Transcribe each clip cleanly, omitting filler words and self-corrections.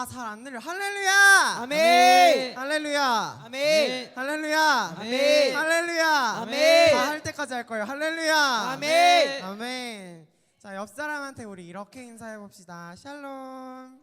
잘 안 들려. 할렐루야. 아멘. 할렐루야. 아멘. 할렐루야. 아멘. 할렐루야. 아멘. 다 할 때까지 할 거예요. 할렐루야. 아멘. 아멘. 자, 옆 사람한테 우리 이렇게 인사해 봅시다. 샬롬.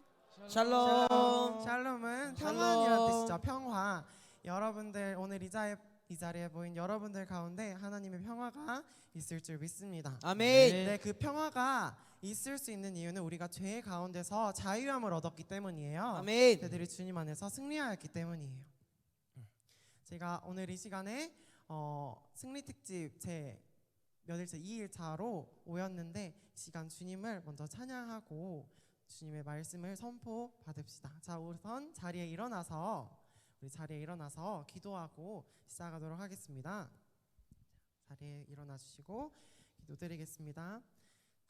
샬롬. 샬롬은 샬롬. 평안이란 뜻이죠. 평화. 여러분들 오늘 이 자리에 모인 여러분들 가운데 하나님의 평화가 있을 줄 믿습니다. 아멘. 네, 그 평화가 있을 수 있는 이유는 우리가 죄 가운데서 자유함을 얻었기 때문이에요. 아멘. 그들이 주님 안에서 승리하였기 때문이에요. 제가 오늘 이 시간에 승리 특집 제 몇일째 2일차로 오였는데 이 시간 주님을 먼저 찬양하고 주님의 말씀을 선포 받읍시다. 자, 우선 우리 자리에 일어나서 기도하고 시작하도록 하겠습니다. 자리에 일어나 주시고 기도드리겠습니다.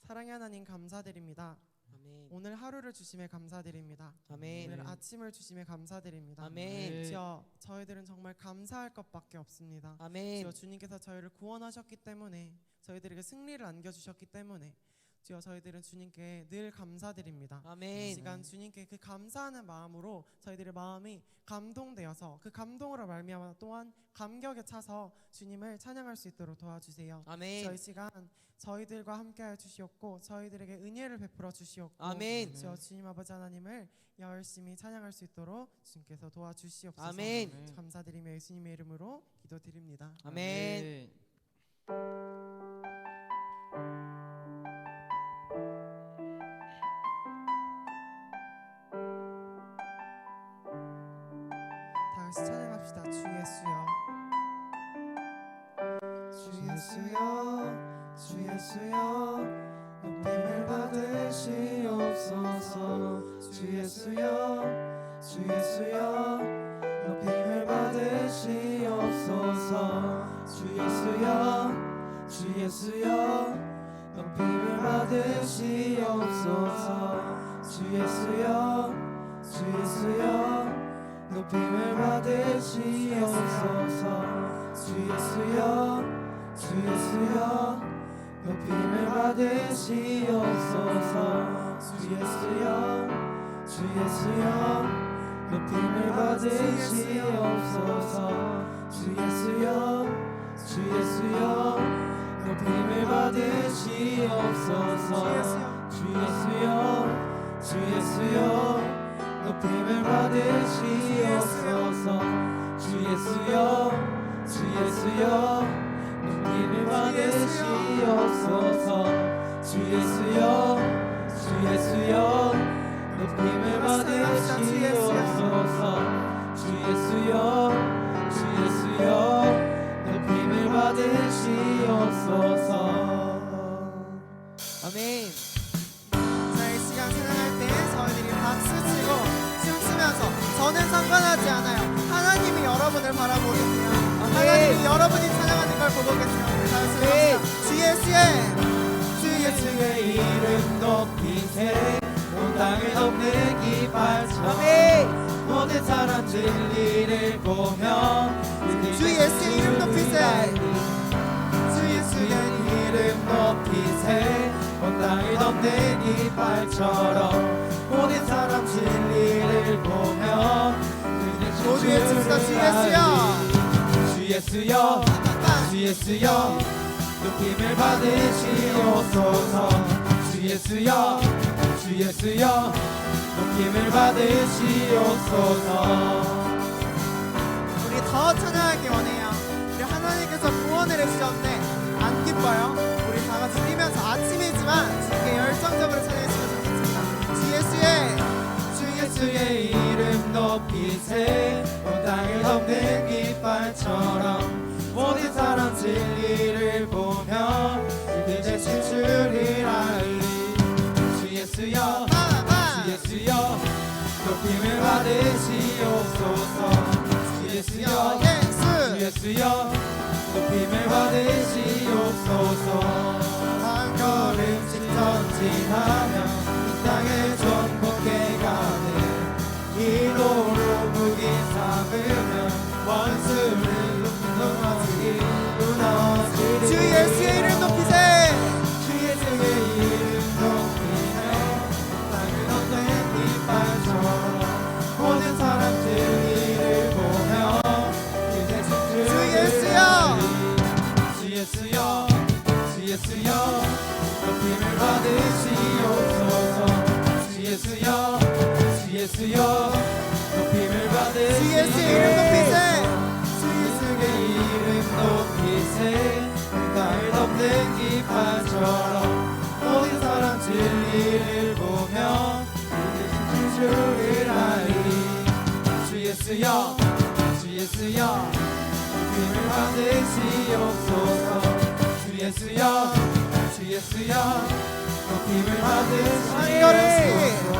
사랑의 하나님 감사드립니다. 아멘. 오늘 하루를 주심에 감사드립니다. 아멘. 오늘 아침을 주심에 감사드립니다. 아멘. 주여, 저희들은 정말 감사할 것밖에 없습니다. 아멘. 주여, 주님께서 저희를 구원하셨기 때문에 저희들에게 승리를 안겨주셨기 때문에 주여, 저희들은 주님께 늘 감사드립니다. 아멘. 이 시간 주님께 그 감사하는 마음으로 저희들의 마음이 감동되어서 그 감동으로 말미암아 또한 감격에 차서 주님을 찬양할 수 있도록 도와주세요. 아멘. 저희 시간 저희들과 함께하여 주시옵고 저희들에게 은혜를 베풀어 주시옵고 아멘. 주여, 주님 아버지 하나님을 열심히 찬양할 수 있도록 주님께서 도와주시옵소서. 아멘. 감사드리며 예수님의 이름으로 기도드립니다. 아멘. 다 같이 찬양합시다. 주 예수여, 주 예수여, 주 예수여, 높임을 받으시옵소서. 주 예수여, 주 예수여, 높임을 받으시옵소서. 주 예수여, 주 예수여, 높임을 받으시옵소서. 주 예수여, 주 예수여, 높임을 받으시옵소서. 주 예수여, 주 예수여, 높임을 받으시옵소서. 주 예수여, 주 예수여, 높임을 받으시옵소서. 주 예수여, 주 예수여, 높임을 받으시옵소서. 주 예수여, 주 예수여, 높임을 받으시옵소서. 주 예수여, 주 예수여, 높임을 받으시옵소서. 주 예수여, 주 예수여, 높임을 받으시옵소서. 주 예수여, 주 예수여, 높임을 받으시옵소서. 아멘. 자, 이 시간 찬양할 때 저희들이 박수치고 춤추면서 저는 상관하지 않아요. 하나님이 여러분을 바라보고 계세요. 하나님이 여러분이 찬양하는 걸 보고 계세요. 우리 다 같이 합시다. 주 예수의, 주 예수의 이름 높이세. 온 땅을 덮는 깃발처럼 모든 사람 진리를 보며 주 예수의 이름 높이세. 주 예수의 이름 높이세. 온 땅을 덮는 깃발처럼 모든 사람 진리를 보며 모두 외칩시다. 주 예수여, 주 예수여, 주 예수여, 높임을 받으시옵소서. 주 예수여, 주 예수여, 높임을 받으시옵소서. 우리 더 찬양하기 원해요. 우리 하나님께서 구원을 해주셨는데 안 기뻐요? 우리 다 같이 뛰면서 아침이지만 주님께 열정적으로 찬양했으면 좋겠습니다. 주 예수의, 주 예수의 이름 높이세. 온 땅을 덮는 깃발처럼 모든 사람 진리를 보며 이제 진출이라니. 주 예수여, 주 예수여, 높임을 받으시옵소서. 주 예수여, 주 예수여, 높임을 받으시옵소서. 한 걸음씩 전진하며 이 땅을 정복해 가네. 기도로 무기 삼으며 원수를 무너지리. 주 예수의 이름 높이세. 주 예수의 이름 높이세. 땅을 덮는 깃발처럼 예수여 높임을 받으시옵소서. 주 예수의 이름 높이세. 주 예수의 이름 높이세. 땅을 덮는 깃발처럼 모든 사람 진리를 보며 주 주를 하리. 주 예수여 주 예수여 높임을 받으시옵소서. 주 예수여 주 예수여 높임을 받으시옵소서.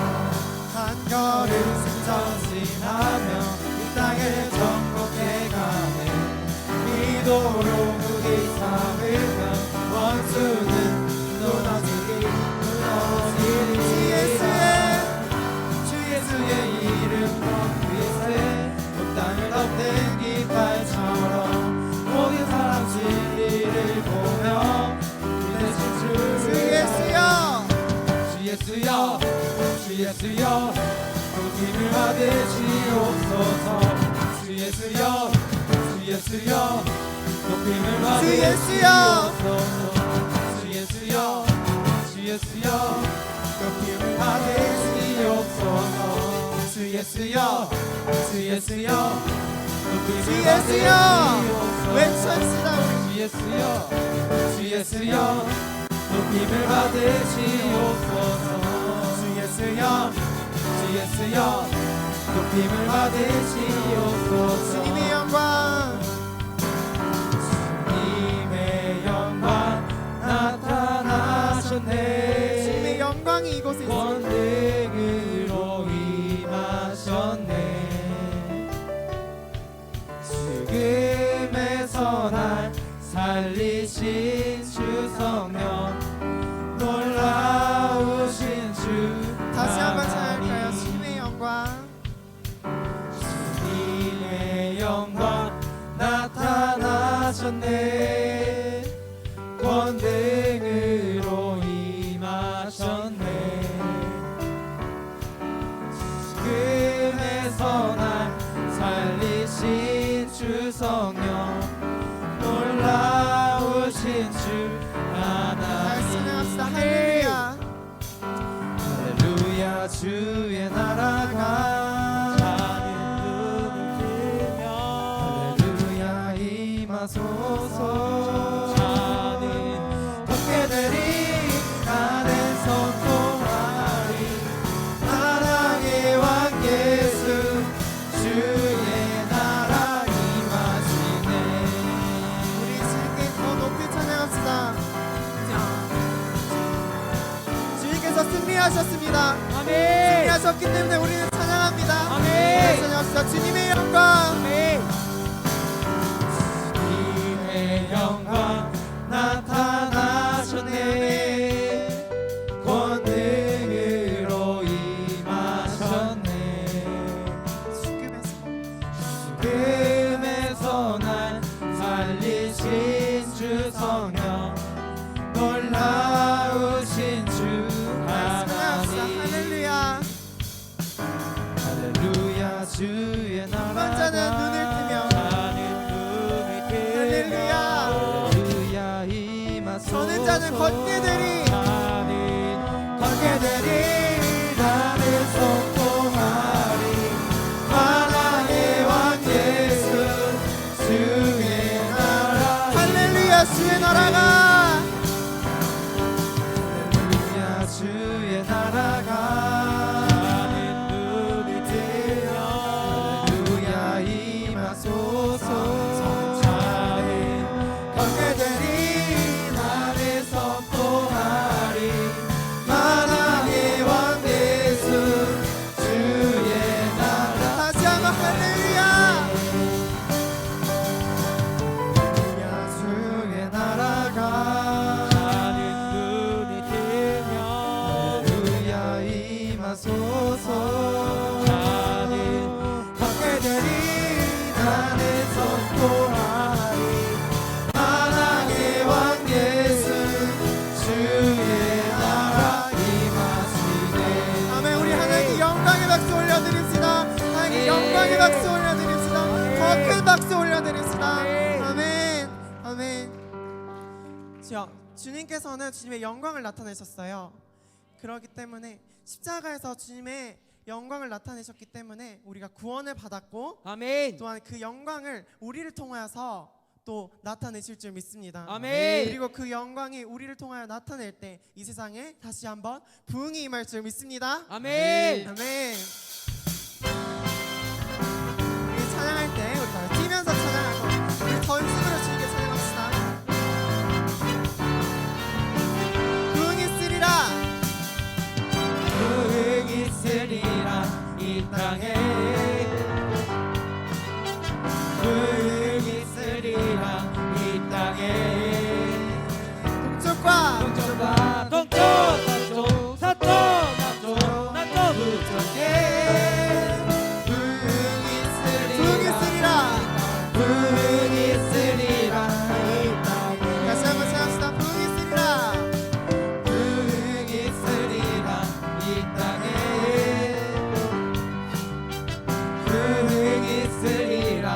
한 걸음 승전진하며 이 땅을 정복해 가네. 기도로 무기 삼으면 원수는 무너지리. 주 예수의 이름 높이세. 온 땅을 덮는 깃발처럼 모든 사람 진리를 보며 대신 주 예수여 주 예수여 주 예수여 높임을 받으시옵소서. 주 예수여 주 예수여 높임을 받으시옵소서. 주 예수여 주 예수여 높임을 받으시옵소서. 주 예수여 주 예수여 높임을 주 예수여 받으시옵소서. 외쳐시다 우리. 주 예수여 주 예수여 높임을 받으시옵소서. 주 예수여 주 예수여 높임을 받으시옵소서. 주님의 영광 주님의 영광 나타나셨네. 주님의 영광이 이곳에 있습니다. 권능으로 임하셨네. 죽음에서 날 살리신 주 성령 놀라우신 주 다시 한번 찬양할까요? 하나님. 주님의 영광 주님의 영광 나타나셨네. 권능으로 임하셨네. 죽음에서 날 살리신 주 성령 놀라우신 주 다시 찬양합시다. 하나님. 할렐루야 할렐루야 주의 나라가 할렐루야 임하소서. 걷게 되리 나는 선포하리. 사랑의 왕 예수 주의 나라 임하시네. 우리 주님께 더 높이 찬양합시다. 주님께서 승리하셨습니다. 아멘. 승리하셨기 때문에 우리는 찬양합니다. 아멘. 찬양합시다. 주님의 영광 주님의 영광 나타나셨네. 권능으로 임하셨네. 죽음에서 날 살리신 주 성령 놀라우신 주 찬양합시다. 하나님. 할렐루야 할렐루야 주의 나라가 자는 눈을 뜨며 할렐루야 할렐루야 임하소서. 저는 자는 걷게 되리 걷게 되리 나를 선포하리. 만왕의 왕 예수 주의 나라. 할렐루야 주의 나라가 할렐루야 주의 나라가 할렐루야 임하소서. 걷게 되리 나를 선포하리. 만왕의 왕 예수 주의 나라. 다시 한번 할렐루야 할렐루야 주의 나라가 할렐루야 임하소서. 걷게 되리 나를 선포하리. 만왕의 왕 예수 주의 나라 임하시네. 아멘. 우리 하나님께 영광의 박수 올려드립시다. 하나님께 영광의 박수 올려드립시다. 더 큰 박수 올려드립시다. 아멘 아멘. 주님께서는 주님의 영광을 나타내셨어요. 그렇기 때문에 십자가에서 주님의 영광을 나타내셨기 때문에 우리가 구원을 받았고 아멘. 또한 그 영광을 우리를 통하여서 또 나타내실 줄 믿습니다. 아멘. 그리고 그 영광이 우리를 통하여 나타낼 때 이 세상에 다시 한번 부흥이 임할 줄 믿습니다. 아멘. 아멘. 우리 찬양할 때 우리 다 뛰면서 찬양하고 우리 전심으로 주님께 찬양합시다. 부흥이 있으리라. 부흥이 있으리라 이 땅에 부흥이 있으리라 이 땅에 동쪽과 동쪽 서쪽 서쪽 남쪽 남쪽 북쪽에 부흥이 있으리라 부흥이 있으리라 이 땅에 다시 한번 찬양합시다. 부흥이 있으리라. 부흥이 있으리라 이 땅에 부흥이 있으리라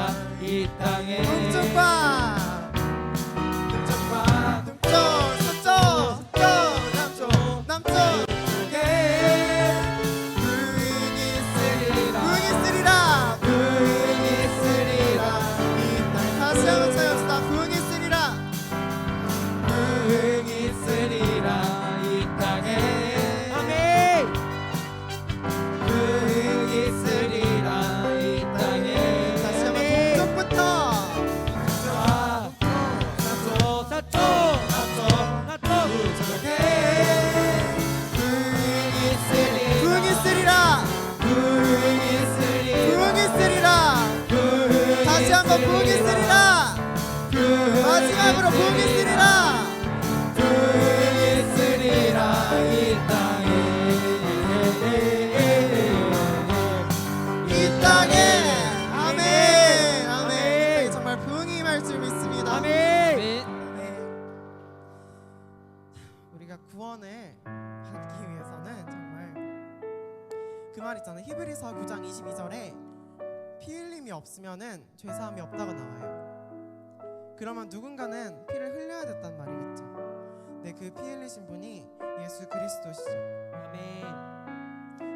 이 땅에 동쪽과 동쪽과 동쪽 서쪽 서쪽 남쪽 남쪽 북쪽에 부흥이 있으리라 부흥이 있으리라. 부흥이 있으리라 이 땅에 다시 한번 찬양합시다. 부흥이 있으리라. 부흥이 있으리라 이 땅에 아멘. 부흥이 있으리라 이 땅에 다시 한번 동쪽부터 서쪽 서쪽 남쪽 남쪽 부흥이 있으리라 부흥이 있으리라. 부흥이 있으리라 부흥이 있으리라. 부흥이 다시 한번 부흥이 있으리라. 마지막으로 부흥이 있으리라. 부흥이 있으리라 이 땅에 이 땅에 아멘 아멘. 이 땅에 정말 부흥이 임할 줄 믿습니다. 아멘. 네. 우리가 구원을 받기 위해서는 정말 그 말 있잖아요. 히브리서 9장 22절에 피 흘림이 없으면은 죄 사함이 없다고 나와요. 그러면 누군가는 피를 흘려야 됐단 말이겠죠. 네, 그 피 흘리신 분이 예수 그리스도시죠. 아멘.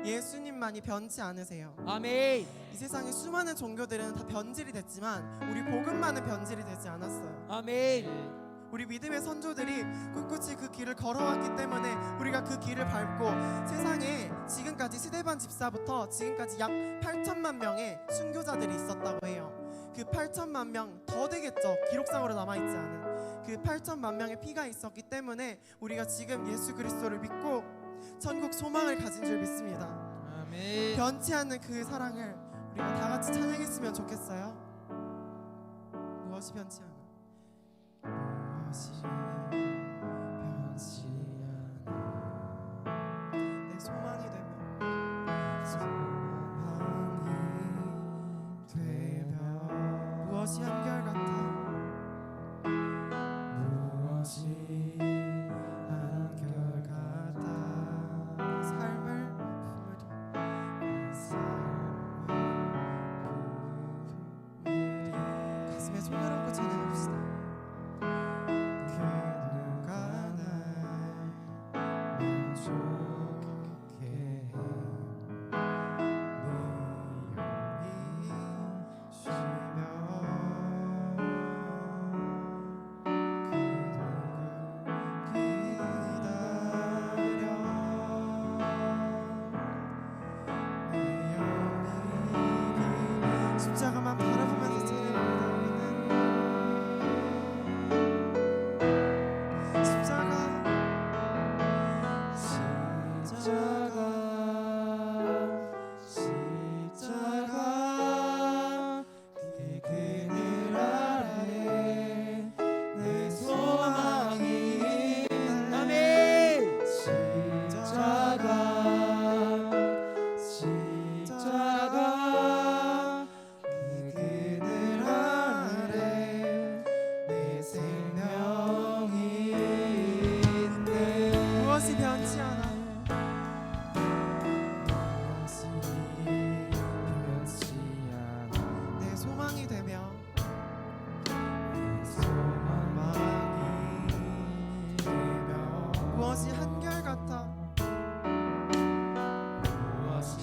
예수님만이 변치 않으세요. 아멘. 이 세상의 수많은 종교들은 다 변질이 됐지만 우리 복음만은 변질이 되지 않았어요. 아멘. 우리 믿음의 선조들이 꿋꿋이 그 길을 걸어왔기 때문에 우리가 그 길을 밟고 세상에 지금까지 스데반 집사부터 지금까지 약 8천만 명의 순교자들이 있었다고 해요. 그 8천만 명 더 되겠죠. 기록상으로 남아있지 않은 그 8천만 명의 피가 있었기 때문에 우리가 지금 예수 그리스도를 믿고 천국 소망을 가진 줄 믿습니다. 아멘 변치 않는 그 사랑을 우리가 다 같이 찬양했으면 좋겠어요. 무엇이 변치 않아? 무엇이 변치 않아 내 소망이 되며 소망이 되며 무엇이 한결같아? 무엇이 한결같아 삶을 삶을 가슴에 손을 얹고 찬양합시다. 누가 날 만족해 내 영이 쉬며 십자가만 바라보면서 찬양합니다. 우리는 십자가 십자가 그 그늘 아래 내 소망이 아멘. 십자가 그 그늘 아래 내 생명이 있네 무엇이 변치 않아? 무엇이 변치 않아 내 소망이 되며 내 소망이 되며 무엇이 한결같아? 무엇이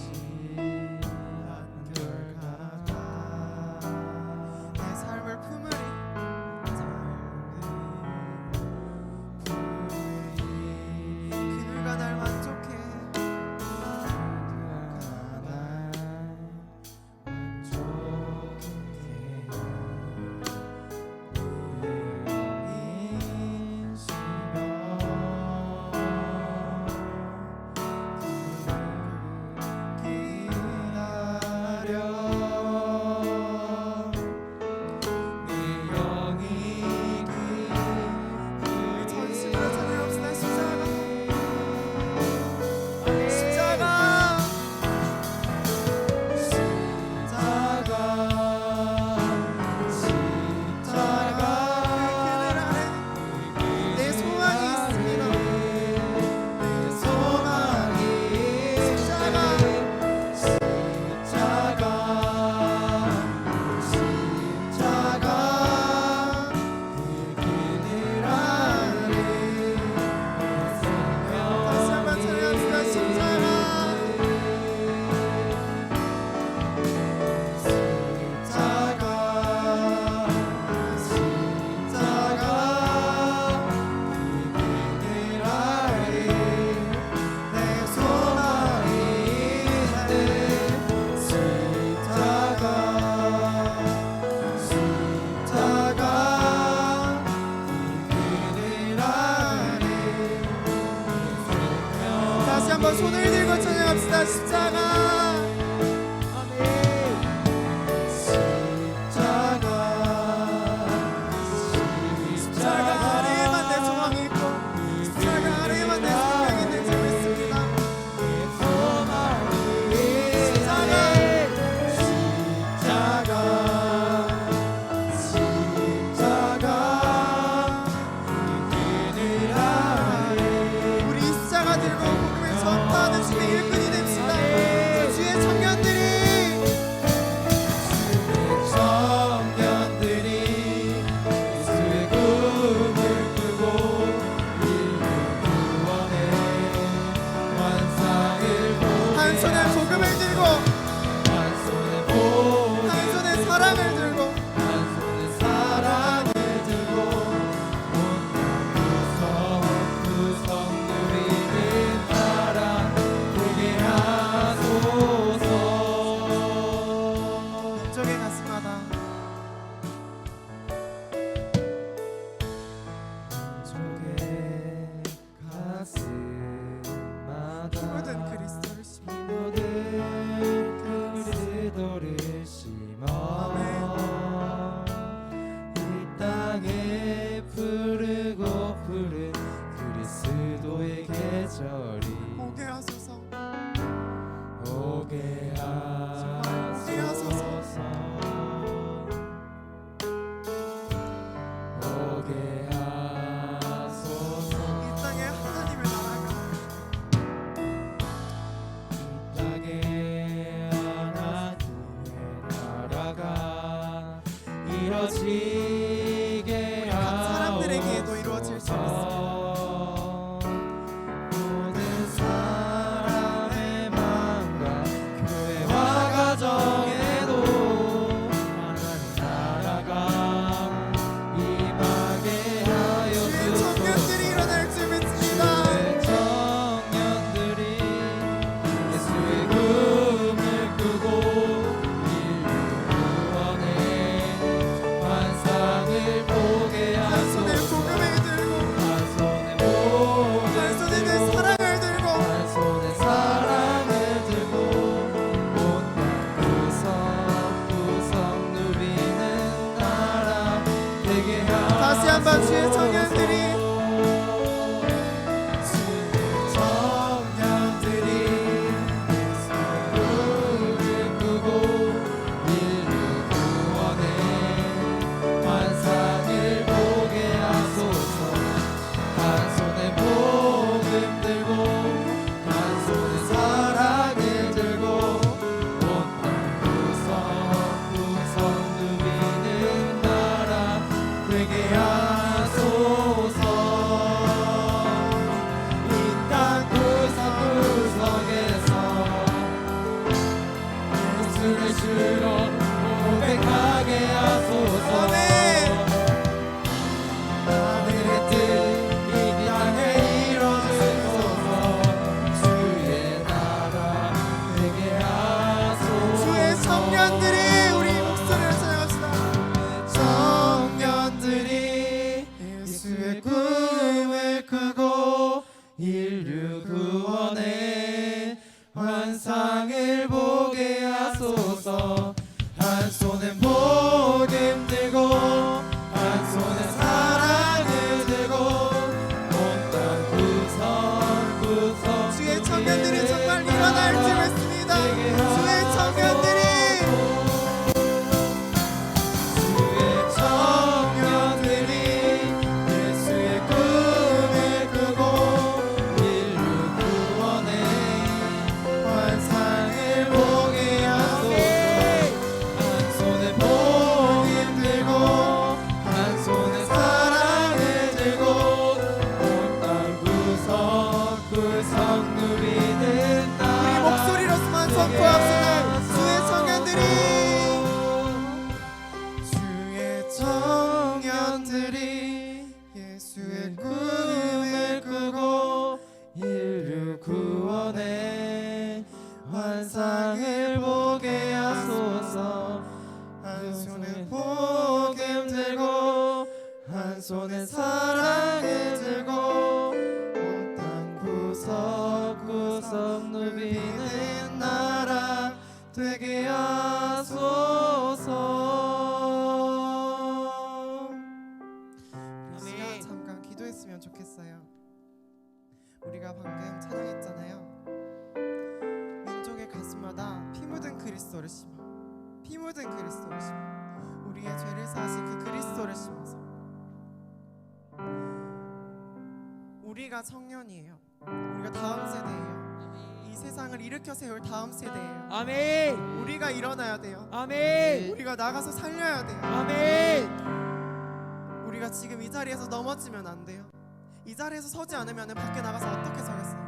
한번 손을 들고 찬양합시다. 십자가 십자가 아래에만 내 소망이 있고 십자가 아래에만 내 생명이 있는 줄 믿습니다. 우리 이 십자가 들고 복음을 전파하는 주의 일꾼이 됩시다. 주의 청년들이 예수의 꿈을 꾸고 인류 구원의 환상을 한 손에 복음을 들고 한 손에 한 손에 사랑을 들고 한 손에 사랑을 들고 구성 누리는 나라 되게 하소서. 민족의 가슴마다 모든 그리스도를 심어 모든 그리스도를 심어 이 땅에 푸르고 푸른 그리스도의 계절이 오게 하소서. 오게 하소서. 오게 하소서. 이 땅에 하나님의 나라가 땅에 하나님의 나라가 이뤄지게 각 사람들에게도 이루어질 수 있습니다. 모든 사람의 마음과 교회와 가정에도 하나님 나라가 임하게 하여 주의 청년들이 일어날 줄 믿습니다. 청년들이 예수의 꿈을 꾸고 인류 구원의 환상 우리가 방금 찬양했잖아요. 민족의 가슴마다 피 묻은 그리스도를 심어, 피 묻은 그리스도를 심어, 우리의 죄를 사하신 그 그리스도를 심어서. 우리가 청년이에요. 우리가 다음 세대예요. 이 세상을 일으켜 세울 다음 세대예요. 아멘. 우리가 일어나야 돼요. 아멘. 우리가 나가서 살려야 돼요. 아멘. 우리가 지금 이 자리에서 넘어지면 안 돼요. 이 자리에서 서지 않으면 밖에 나가서 어떻게 서겠어요?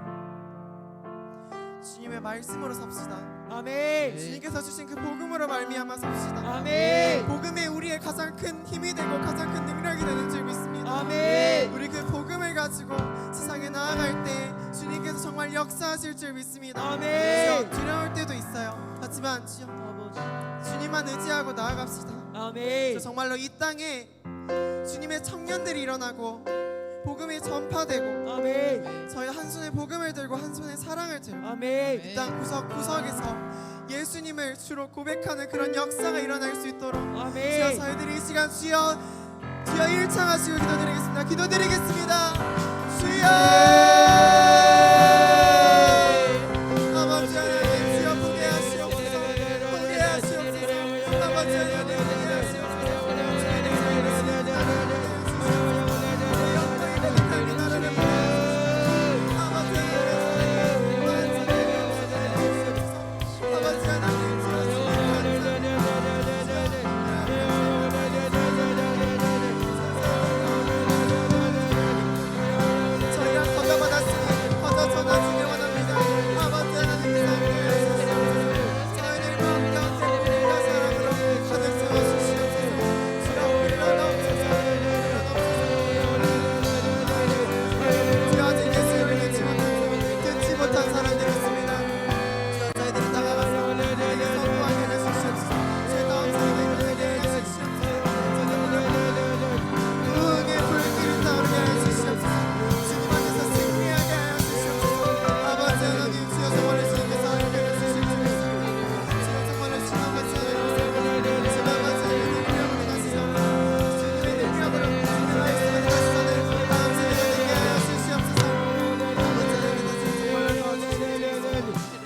주님의 말씀으로 섭시다. 아멘. 주님께서 주신 그 복음으로 말미암아 섭시다. 아멘. 복음이 우리의 가장 큰 힘이 되고 가장 큰 능력이 되는 줄 믿습니다. 아멘. 우리 그 복음을 가지고 세상에 나아갈 때 주님께서 정말 역사하실 줄 믿습니다. 아멘. 주여, 두려울 때도 있어요. 하지만 주여, 주님만 의지하고 나아갑시다. 아멘. 저 정말로 이 땅에 주님의 청년들이 일어나고 복음이 전파되고, 아멘. 저희 한 손에 복음을 들고 한 손에 사랑을 들고 아멘. 이 땅 구석구석에서 예수님을 주로 고백하는 그런 역사가 일어날 수 있도록 주여, 아멘. 저희들이 이 시간 주여 일창하시고 기도드리겠습니다. 기도드리겠습니다. 주여, 아버지 하나님, 주여 보게 하시옵소서, 보게 하시옵소서. 아버지 하나님, 보게 하시옵소서. 저희가 거저받았으니 거저 전하지를 원합니다. 아버지 하나님, 저희들 마음 가운데 빛과 사랑으로 가득 채워주시옵소서. 주여 흘러넘쳐서 주여, 아직 예수를 듣지 못한 사람들이 있습니다. 주여, 저희들이 나가가서 우리에게 선포하게 해주시옵소서. 주의 다음 세대에 이르게 해주시옵소서. 응의 불길을 타오르게 해주시옵소서. 주님 안에서 승리하게 하여 주시옵소서. 아버지 하나님, 주여 정말로 주님께서 은혜를 주실 줄 믿습니다. 주여 정말로 주님 앞에 찬양드립니다. 주님 아버지 능력으로 다시서 주님의 능력으로 주님의 말씀을 다시서는 다음 세대가 되게 하여 주시옵소서. 아버지 하나님, 정말로 도와주시옵소서.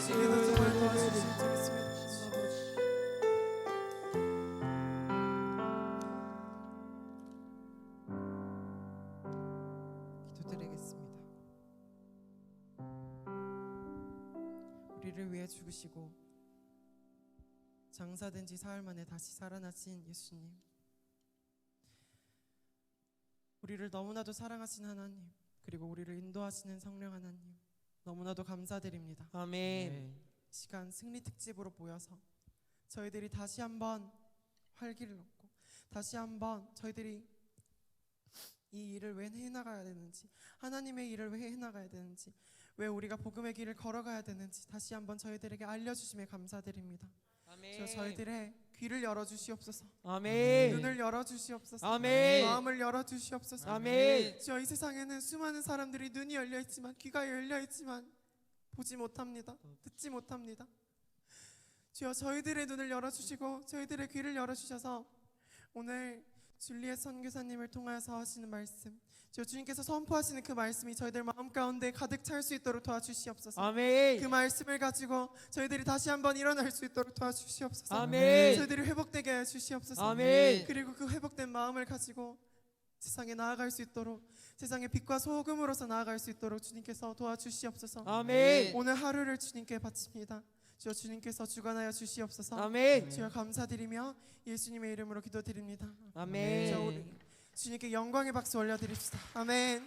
주님께서 정말 도와주실 줄 믿습니다. 기도드리겠습니다. 우리를 위해 죽으시고 장사된 지 사흘 만에 다시 살아나신 예수님, 우리를 너무나도 사랑하신 하나님, 그리고 우리를 인도하시는 성령 하나님, 너무나도 감사드립니다. 아멘. 시간 승리 특집으로 모여서 저희들이 다시 한번 활기를 얻고 다시 한번 저희들이 이 일을 왜 해나가야 되는지, 하나님의 일을 왜 해나가야 되는지, 왜 우리가 복음의 길을 걸어가야 되는지 다시 한번 저희들에게 알려주심에 감사드립니다. 아멘. 저희들의 귀를 열어주시옵소서. 아멘. 눈을 열어주시옵소서. 아멘. 마음을 열어주시옵소서. 아멘. 주여, 이 세상에는 수많은 사람들이 눈이 열려있지만, 귀가 열려있지만 보지 못합니다. 듣지 못합니다. 주여, 저희들의 눈을 열어주시고 저희들의 귀를 열어주셔서 오늘 줄리엣 선교사님을 통하여서 하시는 말씀, 주여 주님께서 선포하시는 그 말씀이 저희들 마음 가운데 가득 찰 수 있도록 도와주시옵소서. 아멘. 그 말씀을 가지고 저희들이 다시 한번 일어날 수 있도록 도와주시옵소서. 아멘. 저희들이 회복되게 해 주시옵소서. 아멘. 그리고 그 회복된 마음을 가지고 세상에 나아갈 수 있도록, 세상의 빛과 소금으로서 나아갈 수 있도록 주님께서 도와주시옵소서. 아멘. 오늘 하루를 주님께 바칩니다. 주여, 주님께서 주관하여 주시옵소서. 아멘. 주여, 감사드리며 예수님의 이름으로 기도드립니다. 아멘. 주여, 우리 주님께 영광의 박수 올려드립시다. 아멘.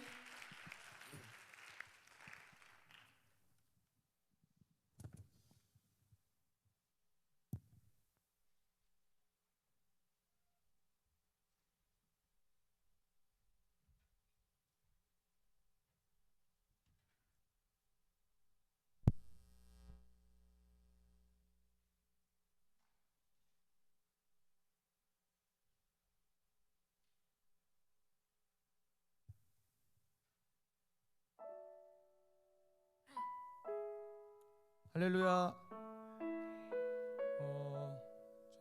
할렐루야.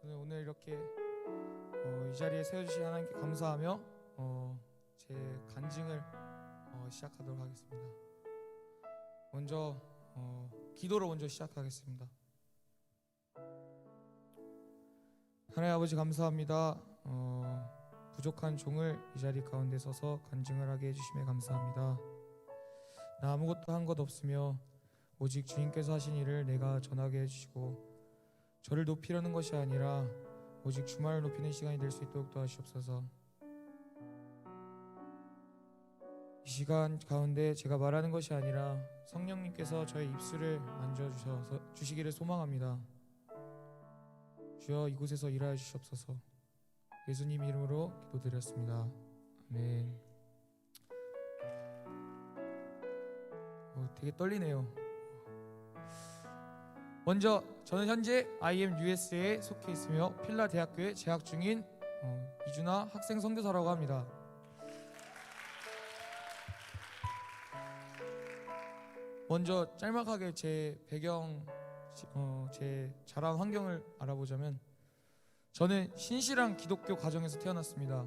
저는 오늘 이렇게 이 자리에 세워주신 하나님께 감사하며 제 간증을 시작하도록 하겠습니다. 먼저 기도로 먼저 시작하겠습니다. 하나님 아버지 감사합니다. 부족한 종을 이 자리 가운데 서서 간증을 하게 해주심에 감사합니다. 나 아무것도 한 것 없으며 오직 주님께서 하신 일을 내가 전하게 해주시고 저를 높이려는 것이 아니라 오직 주만을 높이는 시간이 될 수 있도록 도와주시옵소서. 이 시간 가운데 제가 말하는 것이 아니라 성령님께서 저의 입술을 만져주셔서 주시기를 소망합니다. 주여 이곳에서 일하여 주시옵소서. 예수님 이름으로 기도드렸습니다. 아멘. 되게 떨리네요. 먼저 저는 현재 IMUS에 속해 있으며 필라 대학교에 재학 중인 이준하 학생 선교사라고 합니다. 먼저 짤막하게 제 배경, 제 자란 환경을 알아보자면 저는 신실한 기독교 가정에서 태어났습니다.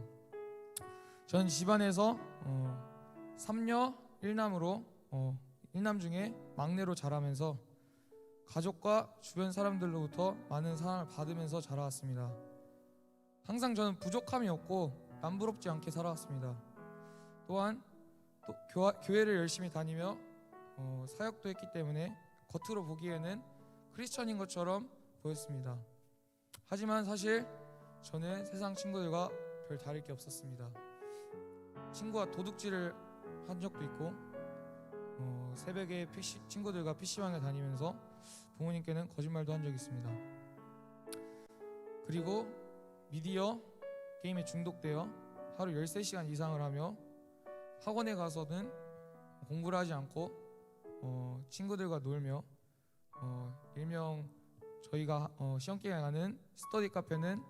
저는 집안에서 3녀 1남으로 1남 중에 막내로 자라면서 가족과 주변 사람들로부터 많은 사랑을 받으면서 자라왔습니다. 항상 저는 부족함이 없고 남부럽지 않게 살아왔습니다. 또한 또 교회를 열심히 다니며 사역도 했기 때문에 겉으로 보기에는 크리스천인 것처럼 보였습니다. 하지만 사실 저는 세상 친구들과 별 다를 게 없었습니다. 친구와 도둑질을 한 적도 있고 새벽에 친구들과 PC방에 다니면서 부모님께는 거짓말도 한 적이 있습니다. 그리고 미디어 게임에 중독되어 하루 13시간 이상을 하며 학원에 가서는 공부를 하지 않고 친구들과 놀며 일명 저희가 시험기간에 가는 스터디 카페는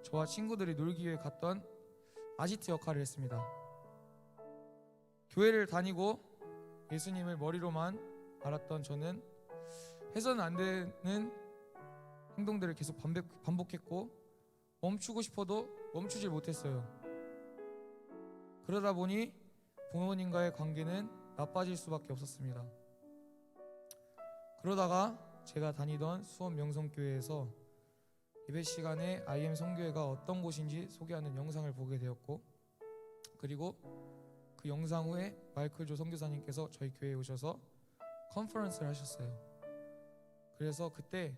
저와 친구들이 놀기 위해 갔던 아지트 역할을 했습니다. 교회를 다니고 예수님을 머리로만 알았던 저는 해서는 안 되는 행동들을 계속 반복했고 멈추고 싶어도 멈추질 못했어요. 그러다 보니 부모님과의 관계는 나빠질 수밖에 없었습니다. 그러다가 제가 다니던 수원 명성교회에서 예배 시간에 IM 성교회가 어떤 곳인지 소개하는 영상을 보게 되었고, 그리고 그 영상 후에 마이클 조 선교사님께서 저희 교회에 오셔서 컨퍼런스를 하셨어요. 그래서 그때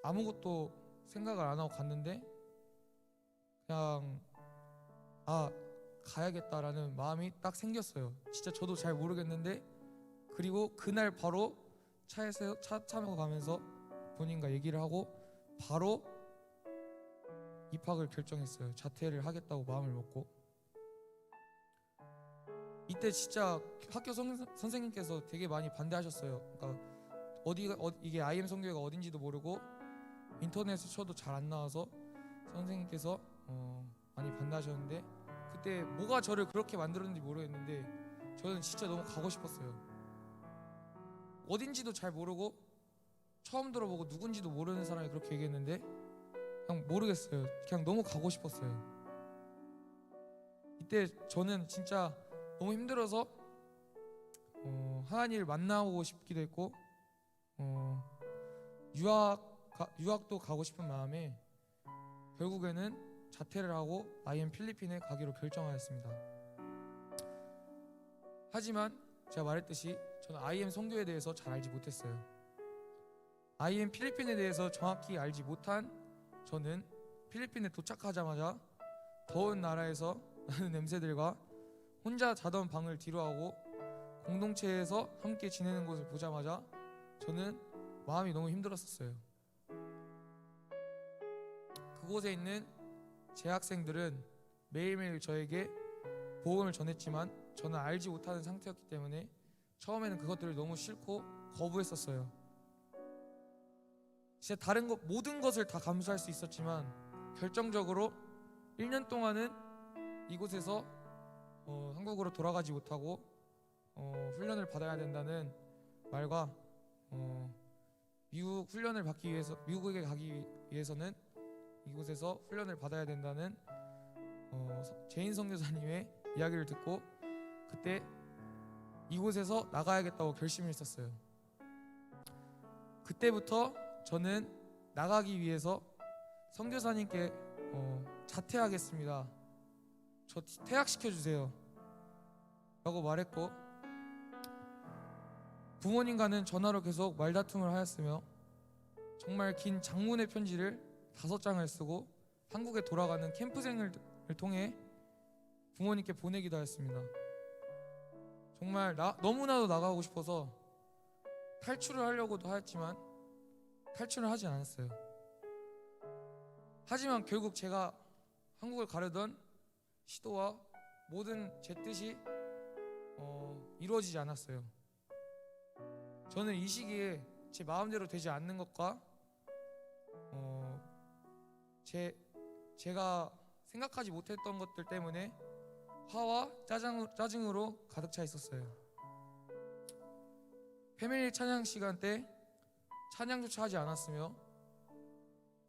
아무것도 생각을 안 하고 갔는데 그냥 가야겠다라는 마음이 딱 생겼어요. 진짜 저도 잘 모르겠는데, 그리고 그날 바로 차 타고 가면서 본인과 얘기를 하고 바로 입학을 결정했어요. 자퇴를 하겠다고 마음을 먹고. 이때 진짜 학교 선생님께서 되게 많이 반대하셨어요. 그러니까 이게 IM 성교회가 어딘지도 모르고 인터넷에 쳐도 잘 안 나와서 선생님께서 많이 반대하셨는데, 그때 뭐가 저를 그렇게 만들었는지 모르겠는데 저는 진짜 너무 가고 싶었어요. 어딘지도 잘 모르고 처음 들어보고 누군지도 모르는 사람이 그렇게 얘기했는데 그냥 모르겠어요. 그냥 너무 가고 싶었어요. 이때 저는 진짜 너무 힘들어서 하나님을 만나고 싶기도 했고 유학도 가고 싶은 마음에 결국에는 자퇴를 하고 IM 필리핀에 가기로 결정하였습니다. 하지만 제가 말했듯이 저는 IM 선교에 대해서 잘 알지 못했어요. IM 필리핀에 대해서 정확히 알지 못한 저는 필리핀에 도착하자마자 더운 나라에서 나는 냄새들과 혼자 자던 방을 뒤로하고 공동체에서 함께 지내는 것을 보자마자 저는 마음이 너무 힘들었었어요. 그곳에 있는 재학생들은 매일매일 저에게 복음을 전했지만 저는 알지 못하는 상태였기 때문에 처음에는 그것들을 너무 싫고 거부했었어요. 진짜 다른 것 모든 것을 다 감수할 수 있었지만 결정적으로 1년 동안은 이곳에서 한국으로 돌아가지 못하고 훈련을 받아야 된다는 말과 미국 훈련을 받기 위해서 미국에 가기 위해서는 이곳에서 훈련을 받아야 된다는 제인 선교사님의 이야기를 듣고 그때 이곳에서 나가야겠다고 결심을 했었어요. 그때부터 저는 나가기 위해서 선교사님께 자퇴하겠습니다. 저 퇴학시켜 주세요 라고 말했고, 부모님과는 전화로 계속 말다툼을 하였으며 정말 긴 장문의 편지를 5장을 쓰고 한국에 돌아가는 캠프생을 통해 부모님께 보내기도 하였습니다. 정말 너무나도 나가고 싶어서 탈출을 하려고도 하였지만 탈출을 하지 않았어요. 하지만 결국 제가 한국을 가려던 시도와 모든 제 뜻이 이루어지지 않았어요. 저는 이 시기에 제 마음대로 되지 않는 것과 제가 생각하지 못했던 것들 때문에 화와 짜증으로 가득 차 있었어요. 패밀리 찬양 시간 때 찬양조차 하지 않았으며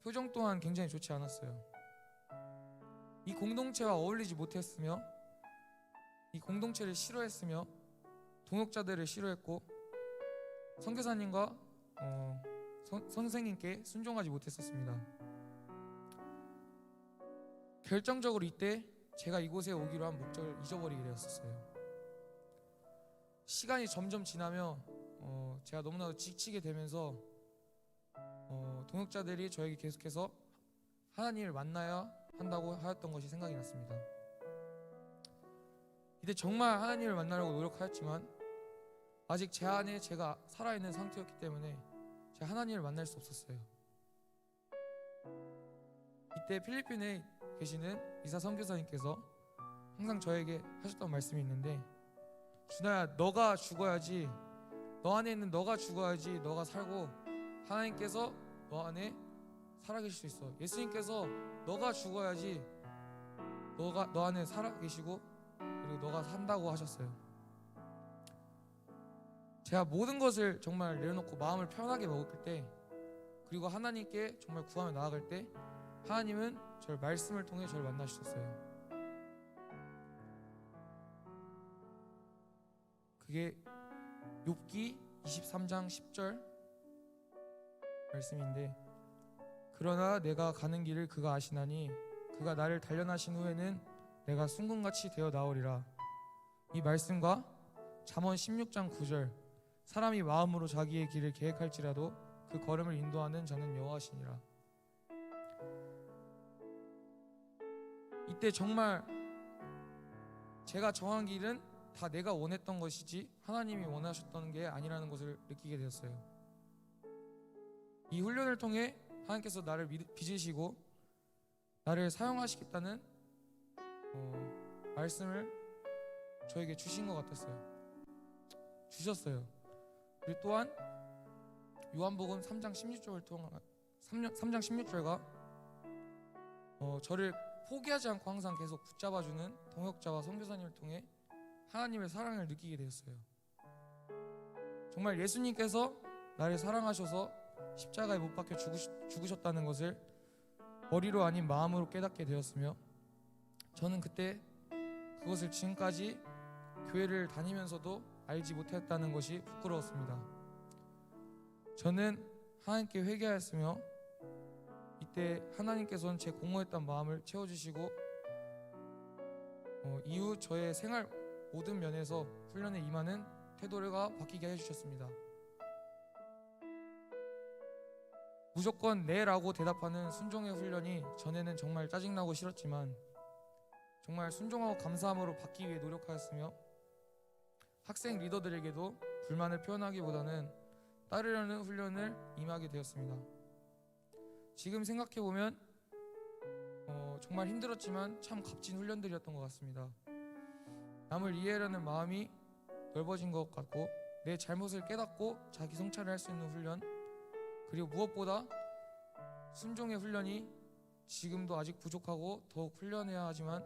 표정 또한 굉장히 좋지 않았어요. 이 공동체와 어울리지 못했으며 이 공동체를 싫어했으며 동역자들을 싫어했고 선교사님과 선생님께 순종하지 못했었습니다. 결정적으로 이때 제가 이곳에 오기로 한 목적을 잊어버리게 되었었어요. 시간이 점점 지나며 제가 너무나도 지치게 되면서 동역자들이 저에게 계속해서 하나님을 만나야 한다고 하였던 것이 생각이 났습니다. 이때 정말 하나님을 만나려고 노력하였지만 아직 제 안에 제가 살아있는 상태였기 때문에 제가 하나님을 만날 수 없었어요. 이때 필리핀에 계시는 이사 선교사님께서 항상 저에게 하셨던 말씀이 있는데, 준하야, 너가 죽어야지, 너 안에 있는 너가 죽어야지 너가 살고 하나님께서 너 안에 살아계실 수 있어. 예수님께서 너가 죽어야지 너 안에 살아계시고 그리고 너가 산다고 하셨어요. 제가 모든 것을 정말 내려놓고 마음을 편하게 먹을 때, 그리고 하나님께 정말 구하며 나아갈 때 하나님은 저를 말씀을 통해 저를 만나주셨어요. 그게 욥기 23장 10절 말씀인데, 그러나 내가 가는 길을 그가 아시나니 그가 나를 단련하신 후에는 내가 순금같이 되어 나오리라. 이 말씀과 잠언 16장 9절 사람이 마음으로 자기의 길을 계획할지라도 그 걸음을 인도하는 자는 여호와시니라. 이때 정말 제가 정한 길은 다 내가 원했던 것이지 하나님이 원하셨던 게 아니라는 것을 느끼게 되었어요. 이 훈련을 통해 하나님께서 나를 빚으시고 나를 사용하시겠다는 말씀을 저에게 주신 것 같았어요. 주셨어요. 그리고 또한 요한복음 3장 16절과 저를 포기하지 않고 항상 계속 붙잡아주는 동역자와 선교사님을 통해 하나님의 사랑을 느끼게 되었어요. 정말 예수님께서 나를 사랑하셔서 십자가에 못 박혀 죽으셨다는 것을 머리로 아닌 마음으로 깨닫게 되었으며, 저는 그때 그것을 지금까지 교회를 다니면서도 알지 못했다는 것이 부끄러웠습니다. 저는 하나님께 회개하였으며 이때 하나님께서는 제 공허했던 마음을 채워주시고 이후 저의 생활 모든 면에서 훈련에 임하는 태도가 바뀌게 해주셨습니다. 무조건 네라고 대답하는 순종의 훈련이 전에는 정말 짜증나고 싫었지만 정말 순종하고 감사함으로 받기 위해 노력하였으며, 학생 리더들에게도 불만을 표현하기보다는 따르려는 훈련을 임하게 되었습니다. 지금 생각해보면 정말 힘들었지만 참 값진 훈련들이었던 것 같습니다. 남을 이해하려는 마음이 넓어진 것 같고, 내 잘못을 깨닫고 자기 성찰을 할 수 있는 훈련, 그리고 무엇보다 순종의 훈련이 지금도 아직 부족하고 더욱 훈련해야 하지만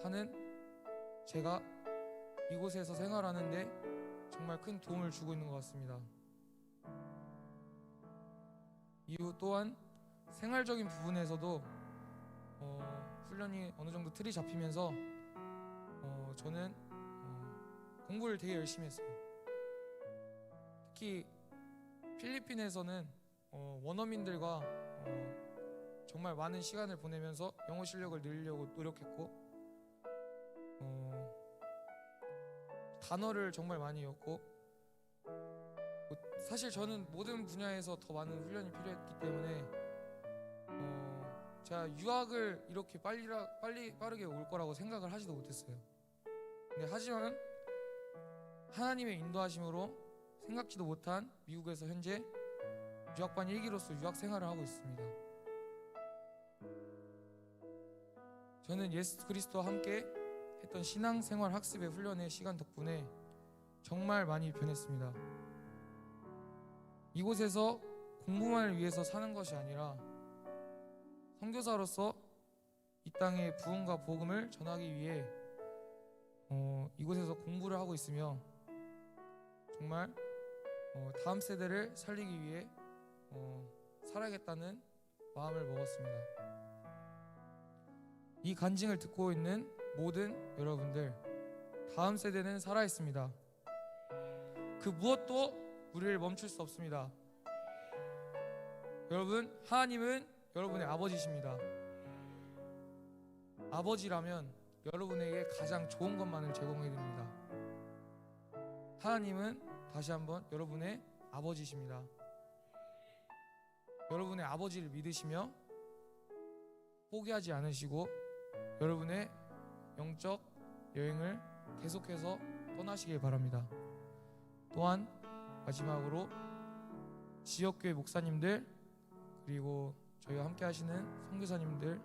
하는 제가 이곳에서 생활하는데 정말 큰 도움을 주고 있는 것 같습니다. 이후 또한 생활적인 부분에서도 훈련이 어느 정도 틀이 잡히면서 저는 공부를 되게 열심히 했어요. 특히 필리핀에서는 원어민들과 정말 많은 시간을 보내면서 영어 실력을 늘리려고 노력했고 단어를 정말 많이 외웠고 사실 저는 모든 분야에서 더 많은 훈련이 필요했기 때문에 제가 유학을 이렇게 빠르게 올 거라고 생각을 하지도 못했어요. 근데 하지만 하나님의 인도하심으로 생각지도 못한 미국에서 현재 유학반 1기로서 유학 생활을 하고 있습니다. 저는 예수 그리스도와 함께 했던 신앙생활 학습의 훈련의 시간 덕분에 정말 많이 변했습니다. 이곳에서 공부만을 위해서 사는 것이 아니라 선교사로서 이 땅에 부흥과 복음을 전하기 위해 이곳에서 공부를 하고 있으며 정말 다음 세대를 살리기 위해 살아야겠다는 마음을 먹었습니다. 이 간증을 듣고 있는 모든 여러분들, 다음 세대는 살아있습니다. 그 무엇도 우리를 멈출 수 없습니다. 여러분, 하나님은 여러분의 아버지십니다. 아버지라면 여러분에게 가장 좋은 것만을 제공해 드립니다. 하나님은 다시 한번 여러분의 아버지십니다. 여러분의 아버지를 믿으시며 포기하지 않으시고 여러분의 영적 여행을 계속해서 떠나시길 바랍니다. 또한 마지막으로 지역교회 목사님들 그리고 저희와 함께 하시는 선교사님들,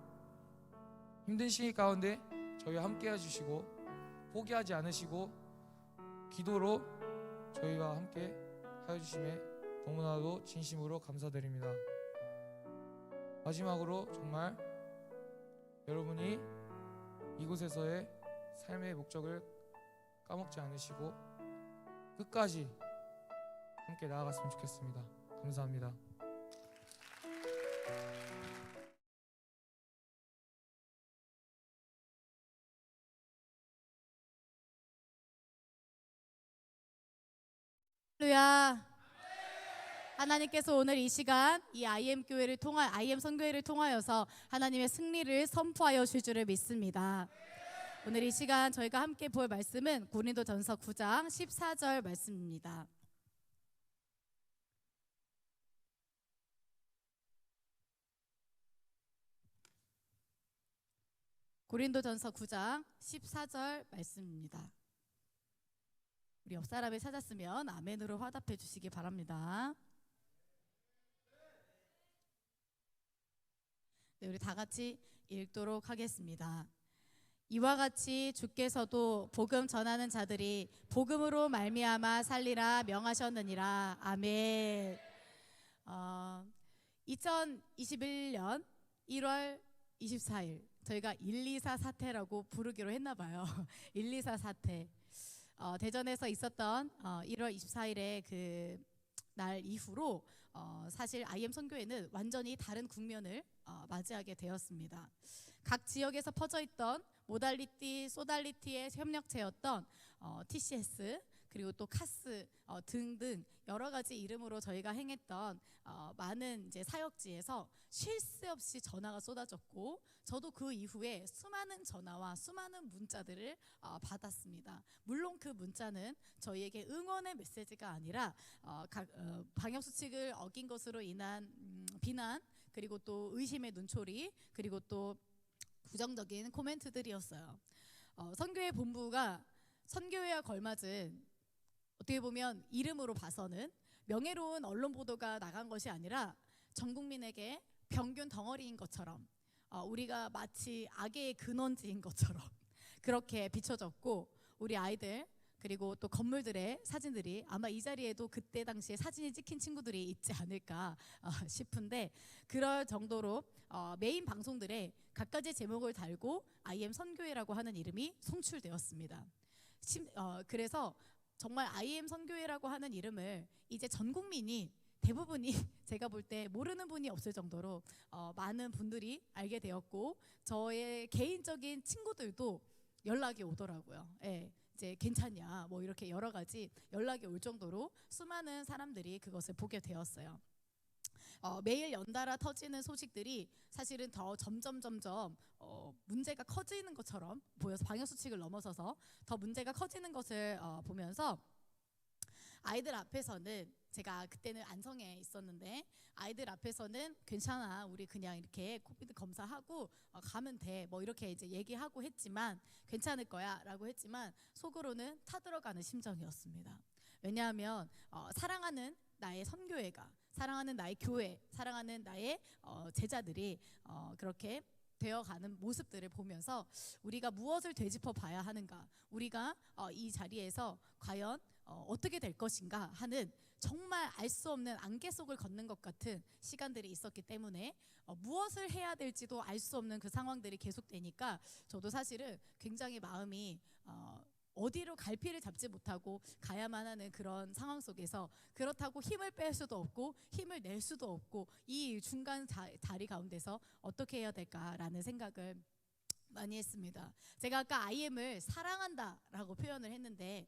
힘든 시기 가운데 저희와 함께 해주시고 포기하지 않으시고 기도로 저희와 함께 하여 주심에 너무나도 진심으로 감사드립니다. 마지막으로 정말 여러분이 이곳에서의 삶의 목적을 까먹지 않으시고 끝까지 함께 나아갔으면 좋겠습니다. 감사합니다. 할렐루야. 하나님께서 오늘 이 시간 이 IM 선교회를 통하여서 하나님의 승리를 선포하여 줄 줄을 믿습니다. 오늘 이 시간 저희가 함께 볼 말씀은 고린도전서 9장 14절 말씀입니다. 고린도전서 9장 14절 말씀입니다. 우리 옆 사람을 찾았으면 아멘으로 화답해 주시기 바랍니다. 네, 우리 다 같이 읽도록 하겠습니다. 이와 같이 주께서도 복음 전하는 자들이 복음으로 말미암아 살리라 명하셨느니라. 아멘. 2021년 1월 24일 저희가 124 사태라고 부르기로 했나 봐요. 124 사태. 대전에서 있었던 1월 24일의 그 날 이후로 사실 IM 선교회는 완전히 다른 국면을 맞이하게 되었습니다. 각 지역에서 퍼져 있던 모달리티, 소달리티의 협력체였던 TCS 그리고 또 카스 등등 여러 가지 이름으로 저희가 행했던 많은 이제 사역지에서 쉴 새 없이 전화가 쏟아졌고 저도 그 이후에 수많은 전화와 수많은 문자들을 받았습니다. 물론 그 문자는 저희에게 응원의 메시지가 아니라 방역 수칙을 어긴 것으로 인한 비난 그리고 또 의심의 눈초리 그리고 또 부정적인 코멘트들이었어요. 선교회 본부가 선교회와 걸맞은 어떻게 보면 이름으로 봐서는 명예로운 언론 보도가 나간 것이 아니라 전 국민에게 병균 덩어리인 것처럼 우리가 마치 악의 근원지인 것처럼 그렇게 비춰졌고 우리 아이들 그리고 또 건물들의 사진들이 아마 이 자리에도 그때 당시에 사진이 찍힌 친구들이 있지 않을까 싶은데 그럴 정도로 메인 방송들에 갖가지 제목을 달고 IM 선교회라고 하는 이름이 송출되었습니다. 그래서 정말 IM 선교회라고 하는 이름을 이제 전 국민이 대부분이 제가 볼 때 모르는 분이 없을 정도로 많은 분들이 알게 되었고 저의 개인적인 친구들도 연락이 오더라고요. 예, 이제 괜찮냐 뭐 이렇게 여러 가지 연락이 올 정도로 수많은 사람들이 그것을 보게 되었어요. 매일 연달아 터지는 소식들이 사실은 더 점점 문제가 커지는 것처럼 보여서 방역 수칙을 넘어서서 더 문제가 커지는 것을 보면서 아이들 앞에서는 제가 그때는 안성에 있었는데 아이들 앞에서는 괜찮아 우리 그냥 이렇게 코비드 검사하고 가면 돼 뭐 이렇게 이제 얘기하고 했지만 괜찮을 거야 라고 했지만 속으로는 타들어가는 심정이었습니다. 왜냐하면 사랑하는 나의 선교회가 사랑하는 나의 교회 사랑하는 나의 제자들이 그렇게 되어가는 모습들을 보면서 우리가 무엇을 되짚어 봐야 하는가 우리가 이 자리에서 과연 어떻게 될 것인가 하는 정말 알 수 없는 안개 속을 걷는 것 같은 시간들이 있었기 때문에 무엇을 해야 될지도 알 수 없는 그 상황들이 계속되니까 저도 사실은 굉장히 마음이 어디로 갈피를 잡지 못하고 가야만 하는 그런 상황 속에서 그렇다고 힘을 뺄 수도 없고 힘을 낼 수도 없고 이 중간 자리 가운데서 어떻게 해야 될까라는 생각을 많이 했습니다. 제가 아까 IM을 사랑한다라고 표현을 했는데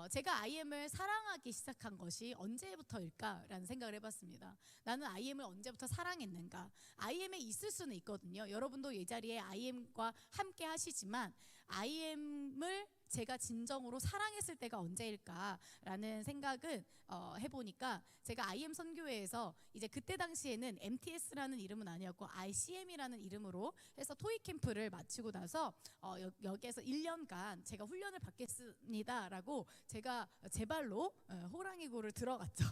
제가 IM을 사랑하기 시작한 것이 언제부터일까라는 생각을 해봤습니다. 나는 IM을 언제부터 사랑했는가? IM에 있을 수는 있거든요. 여러분도 이 자리에 IM과 함께 하시지만 IM을 제가 진정으로 사랑했을 때가 언제일까라는 생각은 해보니까 제가 IM 선교회에서 이제 그때 당시에는 MTS라는 이름은 아니었고 ICM이라는 이름으로 해서 토익 캠프를 마치고 나서 여기에서 1년간 제가 훈련을 받겠습니다라고 제가 제 발로 호랑이고를 들어갔죠.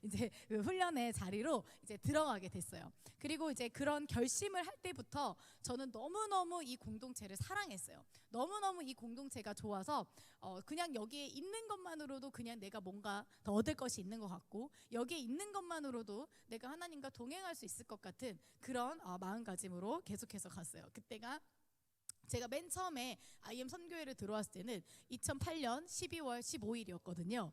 이제 그 훈련의 자리로 이제 들어가게 됐어요. 그리고 이제 그런 결심을 할 때부터 저는 너무너무 이 공동체를 사랑했어요. 너무너무 이 공동체가 좋아서 그냥 여기에 있는 것만으로도 그냥 내가 뭔가 더 얻을 것이 있는 것 같고 여기에 있는 것만으로도 내가 하나님과 동행할 수 있을 것 같은 그런 마음가짐으로 계속해서 갔어요. 그때가 제가 맨 처음에 IM 선교회를 들어왔을 때는 2008년 12월 15일이었거든요.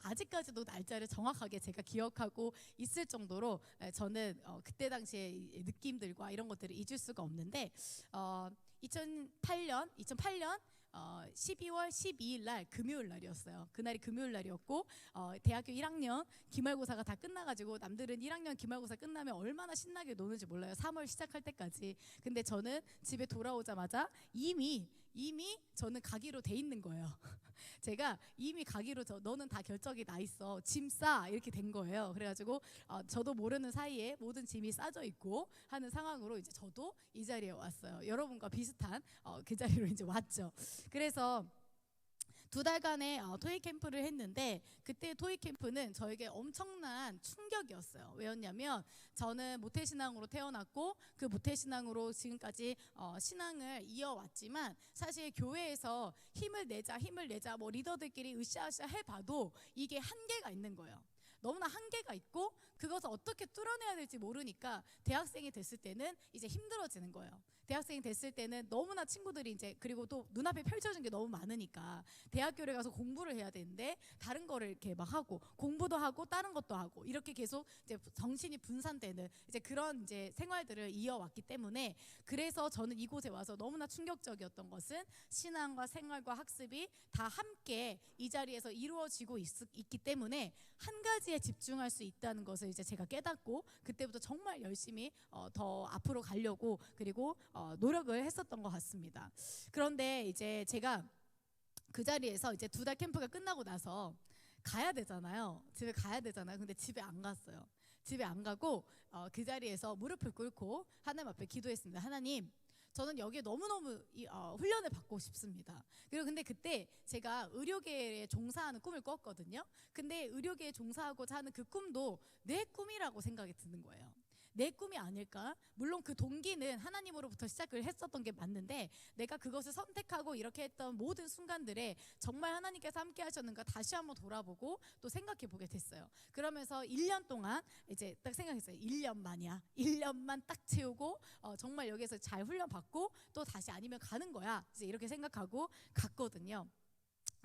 아직까지도 날짜를 정확하게 제가 기억하고 있을 정도로 저는 그때 당시의 느낌들과 이런 것들을 잊을 수가 없는데 2008년 12월 12일 날 금요일 날이었어요. 그날이 금요일 날이었고 대학교 1학년 기말고사가 다 끝나가지고 남들은 1학년 기말고사 끝나면 얼마나 신나게 노는지 몰라요. 3월 시작할 때까지. 근데 저는 집에 돌아오자마자 이미 저는 가기로 돼 있는 거예요. 제가 이미 가기로 너는 다 결정이 나 있어. 짐 싸 이렇게 된 거예요. 그래가지고 저도 모르는 사이에 모든 짐이 싸져 있고 하는 상황으로 이제 저도 이 자리에 왔어요. 여러분과 비슷한 그 자리로 이제 왔죠. 그래서 2달간의 토익 캠프를 했는데 그때 토익 캠프는 저에게 엄청난 충격이었어요. 왜였냐면 저는 모태신앙으로 태어났고 그 모태신앙으로 지금까지 신앙을 이어왔지만 사실 교회에서 힘을 내자 뭐 리더들끼리 으쌰으쌰 해봐도 이게 한계가 있는 거예요. 너무나 한계가 있고 그것을 어떻게 뚫어내야 될지 모르니까 대학생이 됐을 때는 이제 힘들어지는 거예요. 대학생이 됐을 때는 너무나 친구들이 이제 그리고 또 눈앞에 펼쳐진 게 너무 많으니까 대학교를 가서 공부를 해야 되는데 다른 거를 이렇게 막 하고 공부도 하고 다른 것도 하고 이렇게 계속 이제 정신이 분산되는 이제 그런 이제 생활들을 이어왔기 때문에 그래서 저는 이곳에 와서 너무나 충격적이었던 것은 신앙과 생활과 학습이 다 함께 이 자리에서 이루어지고 있기 때문에 한 가지에 집중할 수 있다는 것을 이제 제가 깨닫고 그때부터 정말 열심히 더 앞으로 가려고 그리고 노력을 했었던 것 같습니다. 그런데 이제 제가 그 자리에서 이제 2달 캠프가 끝나고 나서 가야 되잖아요. 집에 가야 되잖아요. 근데 집에 안 갔어요. 집에 안 가고 그 자리에서 무릎을 꿇고 하나님 앞에 기도했습니다. 하나님, 저는 여기에 너무너무 훈련을 받고 싶습니다. 그리고 근데 그때 제가 의료계에 종사하는 꿈을 꿨거든요. 근데 의료계에 종사하고자 하는 그 꿈도 내 꿈이라고 생각이 드는 거예요. 내 꿈이 아닐까? 물론 그 동기는 하나님으로부터 시작을 했었던 게 맞는데 내가 그것을 선택하고 이렇게 했던 모든 순간들에 정말 하나님께서 함께 하셨는가 다시 한번 돌아보고 또 생각해 보게 됐어요. 그러면서 1년 동안 이제 딱 생각했어요. 1년만이야. 1년만 딱 채우고 정말 여기서 잘 훈련받고 또 다시 아니면 가는 거야. 이제 이렇게 생각하고 갔거든요.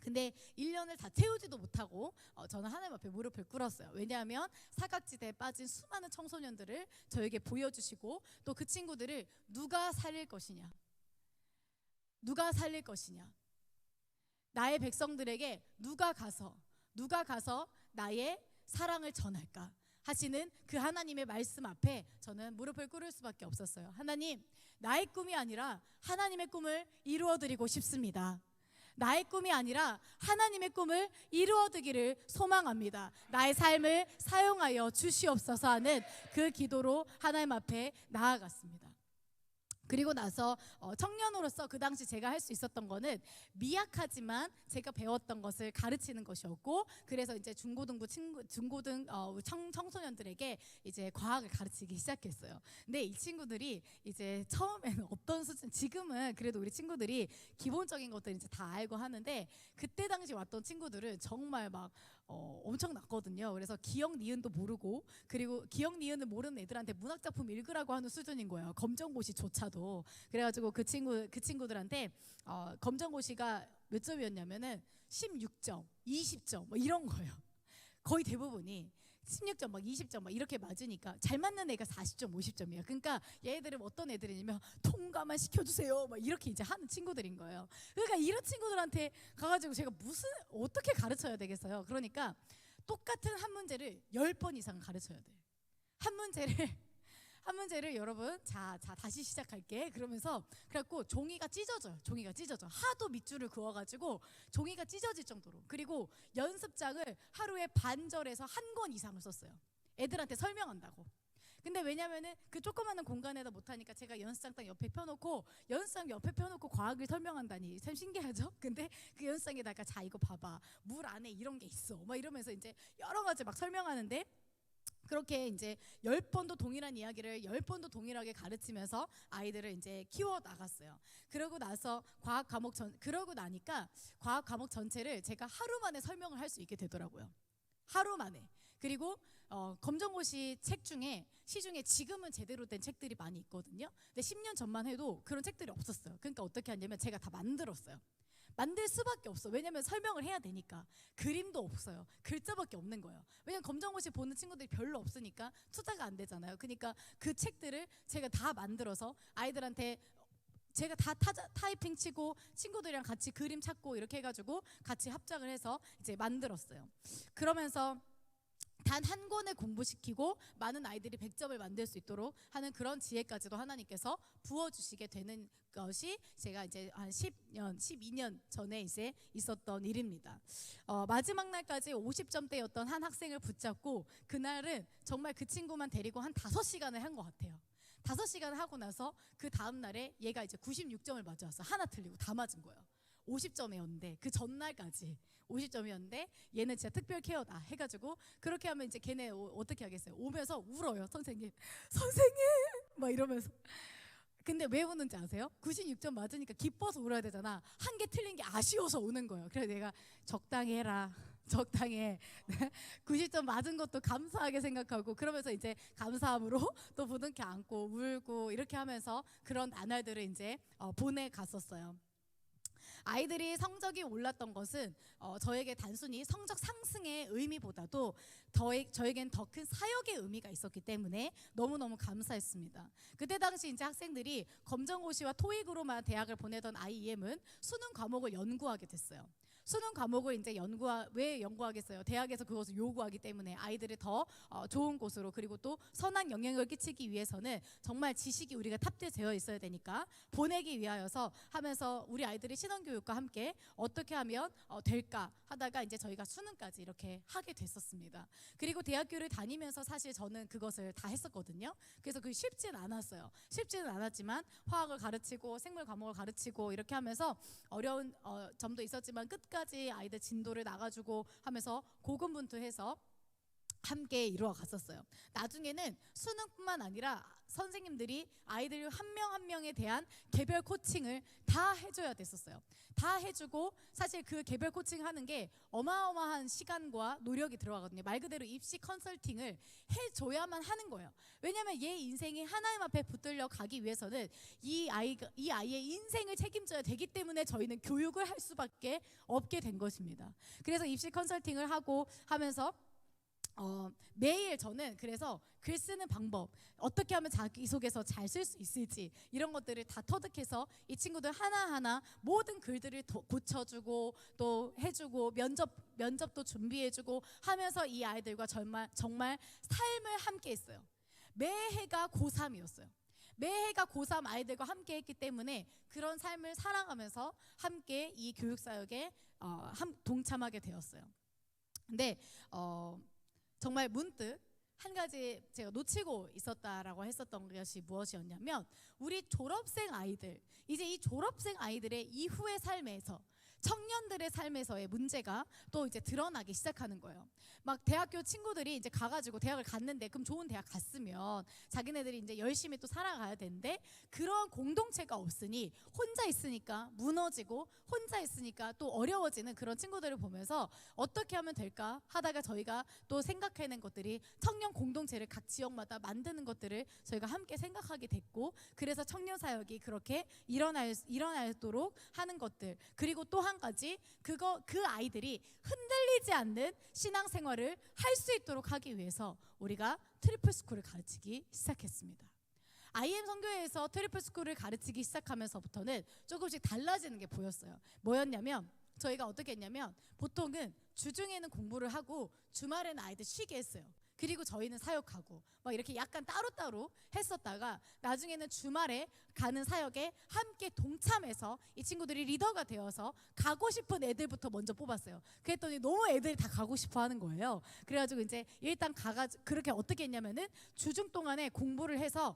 근데 1년을 다 채우지도 못하고 저는 하나님 앞에 무릎을 꿇었어요. 왜냐하면 사각지대에 빠진 수많은 청소년들을 저에게 보여주시고 또 그 친구들을 누가 살릴 것이냐, 누가 살릴 것이냐. 나의 백성들에게 누가 가서 나의 사랑을 전할까 하시는 그 하나님의 말씀 앞에 저는 무릎을 꿇을 수밖에 없었어요. 하나님, 나의 꿈이 아니라 하나님의 꿈을 이루어드리고 싶습니다. 나의 꿈이 아니라 하나님의 꿈을 이루어드기를 소망합니다. 나의 삶을 사용하여 주시옵소서 하는 그 기도로 하나님 앞에 나아갔습니다. 그리고 나서 청년으로서 그 당시 제가 할 수 있었던 거는 미약하지만 제가 배웠던 것을 가르치는 것이었고, 그래서 이제 청소년들에게 이제 과학을 가르치기 시작했어요. 근데 이 친구들이 이제 처음에는 없던 수준, 지금은 그래도 우리 친구들이 기본적인 것들 이제 다 알고 하는데, 그때 당시 왔던 친구들은 정말 막 엄청났거든요. 그래서 기억 니은도 모르고, 그리고 기억 니은을 모르는 애들한테 문학작품 읽으라고 하는 수준인 거예요. 검정고시조차도. 그래가지고 그 친구들한테 검정고시가 몇 점이었냐면은 16점, 20점 뭐 이런 거예요. 거의 대부분이 16점 막 20점 막 이렇게 맞으니까 잘 맞는 애가 40점, 50점이에요. 그러니까 얘들은 어떤 애들이냐면 통과만 시켜주세요 막 이렇게 이제 하는 친구들인 거예요. 그러니까 이런 친구들한테 가가지고 제가 어떻게 가르쳐야 되겠어요. 그러니까 똑같은 한 문제를 10번 이상 가르쳐야 돼요. 한 문제를 여러분 자 다시 시작할게 그러면서, 그래갖고 종이가 찢어져요. 하도 밑줄을 그어가지고 종이가 찢어질 정도로. 그리고 연습장을 하루에 반절에서 한 권 이상을 썼어요. 애들한테 설명한다고. 근데 왜냐면은 그 조그마한 공간에다 못하니까 제가 연습장 딱 옆에 펴놓고 과학을 설명한다니 참 신기하죠? 근데 그 연습장에다가 자 이거 봐봐, 물 안에 이런 게 있어 막 이러면서 이제 여러 가지 막 설명하는데, 그렇게 이제 10번도 동일한 이야기를 10번도 동일하게 가르치면서 아이들을 이제 키워 나갔어요. 그러고 나니까 과학 과목 전체를 제가 하루 만에 설명을 할 수 있게 되더라고요. 하루 만에. 그리고 검정고시 시중에 지금은 제대로 된 책들이 많이 있거든요. 근데 10년 전만 해도 그런 책들이 없었어요. 그러니까 어떻게 하냐면 제가 다 만들었어요. 만들 수밖에 없어. 왜냐면 설명을 해야 되니까. 그림도 없어요. 글자밖에 없는 거예요. 왜냐면 검정고시 보는 친구들이 별로 없으니까 투자가 안 되잖아요. 그러니까 그 책들을 제가 다 만들어서 아이들한테 제가 다 타이핑 치고 친구들이랑 같이 그림 찾고 이렇게 해가지고 같이 합작을 해서 이제 만들었어요. 그러면서 단 한 권을 공부시키고 많은 아이들이 100점을 만들 수 있도록 하는 그런 지혜까지도 하나님께서 부어주시게 되는 것이 제가 이제 한 10년, 12년 전에 이제 있었던 일입니다. 마지막 날까지 50점대였던 한 학생을 붙잡고 그날은 정말 그 친구만 데리고 한 5시간을 한 것 같아요. 5시간을 하고 나서 그 다음 날에 얘가 이제 96점을 맞아왔어. 하나 틀리고 다 맞은 거예요. 50점이었는데 그 전날까지 50점이었는데 얘는 진짜 특별 케어다 해가지고, 그렇게 하면 이제 걔네 어떻게 하겠어요? 오면서 울어요. 선생님 막 이러면서. 근데 왜 우는지 아세요? 96점 맞으니까 기뻐서 울어야 되잖아. 한 개 틀린 게 아쉬워서 우는 거예요. 그래서 내가 적당히 해라, 적당해. 90점 맞은 것도 감사하게 생각하고, 그러면서 이제 감사함으로 또 부둥켜 안고 울고 이렇게 하면서 그런 나날들을 이제 보내갔었어요. 아이들이 성적이 올랐던 것은 저에게 단순히 성적 상승의 의미보다도 저에겐 더 큰 사역의 의미가 있었기 때문에 너무너무 감사했습니다. 그때 당시 이제 학생들이 검정고시와 토익으로만 대학을 보내던 IEM은 수능 과목을 연구하게 됐어요. 수능 과목을 이제 왜 연구하겠어요? 대학에서 그것을 요구하기 때문에 아이들을 더 좋은 곳으로, 그리고 또 선한 영향을 끼치기 위해서는 정말 지식이 우리가 탑재되어 있어야 되니까 보내기 위하여서 하면서 우리 아이들이 신앙교육과 함께 어떻게 하면 될까 하다가 이제 저희가 수능까지 이렇게 하게 됐었습니다. 그리고 대학교를 다니면서 사실 저는 그것을 다 했었거든요. 그래서 그게 쉽지는 않았어요. 쉽지는 않았지만 화학을 가르치고 생물 과목을 가르치고 이렇게 하면서 어려운 점도 있었지만 끝까지 아이들 진도를 나가주고 하면서 고군분투해서 함께 이루어 갔었어요. 나중에는 수능뿐만 아니라 선생님들이 아이들 한 명 한 명에 대한 개별 코칭을 다 해줘야 됐었어요. 다 해주고, 사실 그 개별 코칭 하는 게 어마어마한 시간과 노력이 들어가거든요. 말 그대로 입시 컨설팅을 해줘야만 하는 거예요. 왜냐면 얘 인생이 하나님 앞에 붙들려 가기 위해서는 이 아이의 인생을 책임져야 되기 때문에 저희는 교육을 할 수밖에 없게 된 것입니다. 그래서 입시 컨설팅을 하고 하면서 매일 저는 그래서 글 쓰는 방법, 어떻게 하면 자기소개서 잘 쓸 수 있을지 이런 것들을 다 터득해서 이 친구들 하나하나 모든 글들을 고쳐주고 또 해주고 면접도 준비해주고 하면서 이 아이들과 정말 삶을 함께 했어요. 매해가 고3이었어요. 매해가 고3 아이들과 함께 했기 때문에 그런 삶을 살아가면서 함께 이 교육사역에 동참하게 되었어요. 근데 정말 문득 한 가지 제가 놓치고 있었다라고 했었던 것이 무엇이었냐면 우리 졸업생 아이들, 이제 이 졸업생 아이들의 이후의 삶에서 청년들의 삶에서의 문제가 또 이제 드러나기 시작하는 거예요. 막 대학교 친구들이 이제 가가지고 대학을 갔는데 그럼 좋은 대학 갔으면 자기네들이 이제 열심히 또 살아가야 되는데 그런 공동체가 없으니 혼자 있으니까 무너지고 혼자 있으니까 또 어려워지는 그런 친구들을 보면서 어떻게 하면 될까 하다가 저희가 또 생각해낸 것들이 청년 공동체를 각 지역마다 만드는 것들을 저희가 함께 생각하게 됐고 그래서 청년 사역이 그렇게 일어나도록 하는 것들 그리고 또 한 가지 그 아이들이 흔들리지 않는 신앙생활을 할 수 있도록 하기 위해서 우리가 트리플 스쿨을 가르치기 시작했습니다. IM 선교회에서 트리플 스쿨을 가르치기 시작하면서부터는 조금씩 달라지는 게 보였어요. 뭐였냐면 저희가 어떻게 했냐면 보통은 주중에는 공부를 하고 주말에는 아이들 쉬게 했어요. 그리고 저희는 사역하고 막 이렇게 약간 따로따로 했었다가 나중에는 주말에 가는 사역에 함께 동참해서 이 친구들이 리더가 되어서 가고 싶은 애들부터 먼저 뽑았어요. 그랬더니 너무 애들이 다 가고 싶어 하는 거예요. 그래가지고 이제 일단 그렇게 어떻게 했냐면은 주중 동안에 공부해서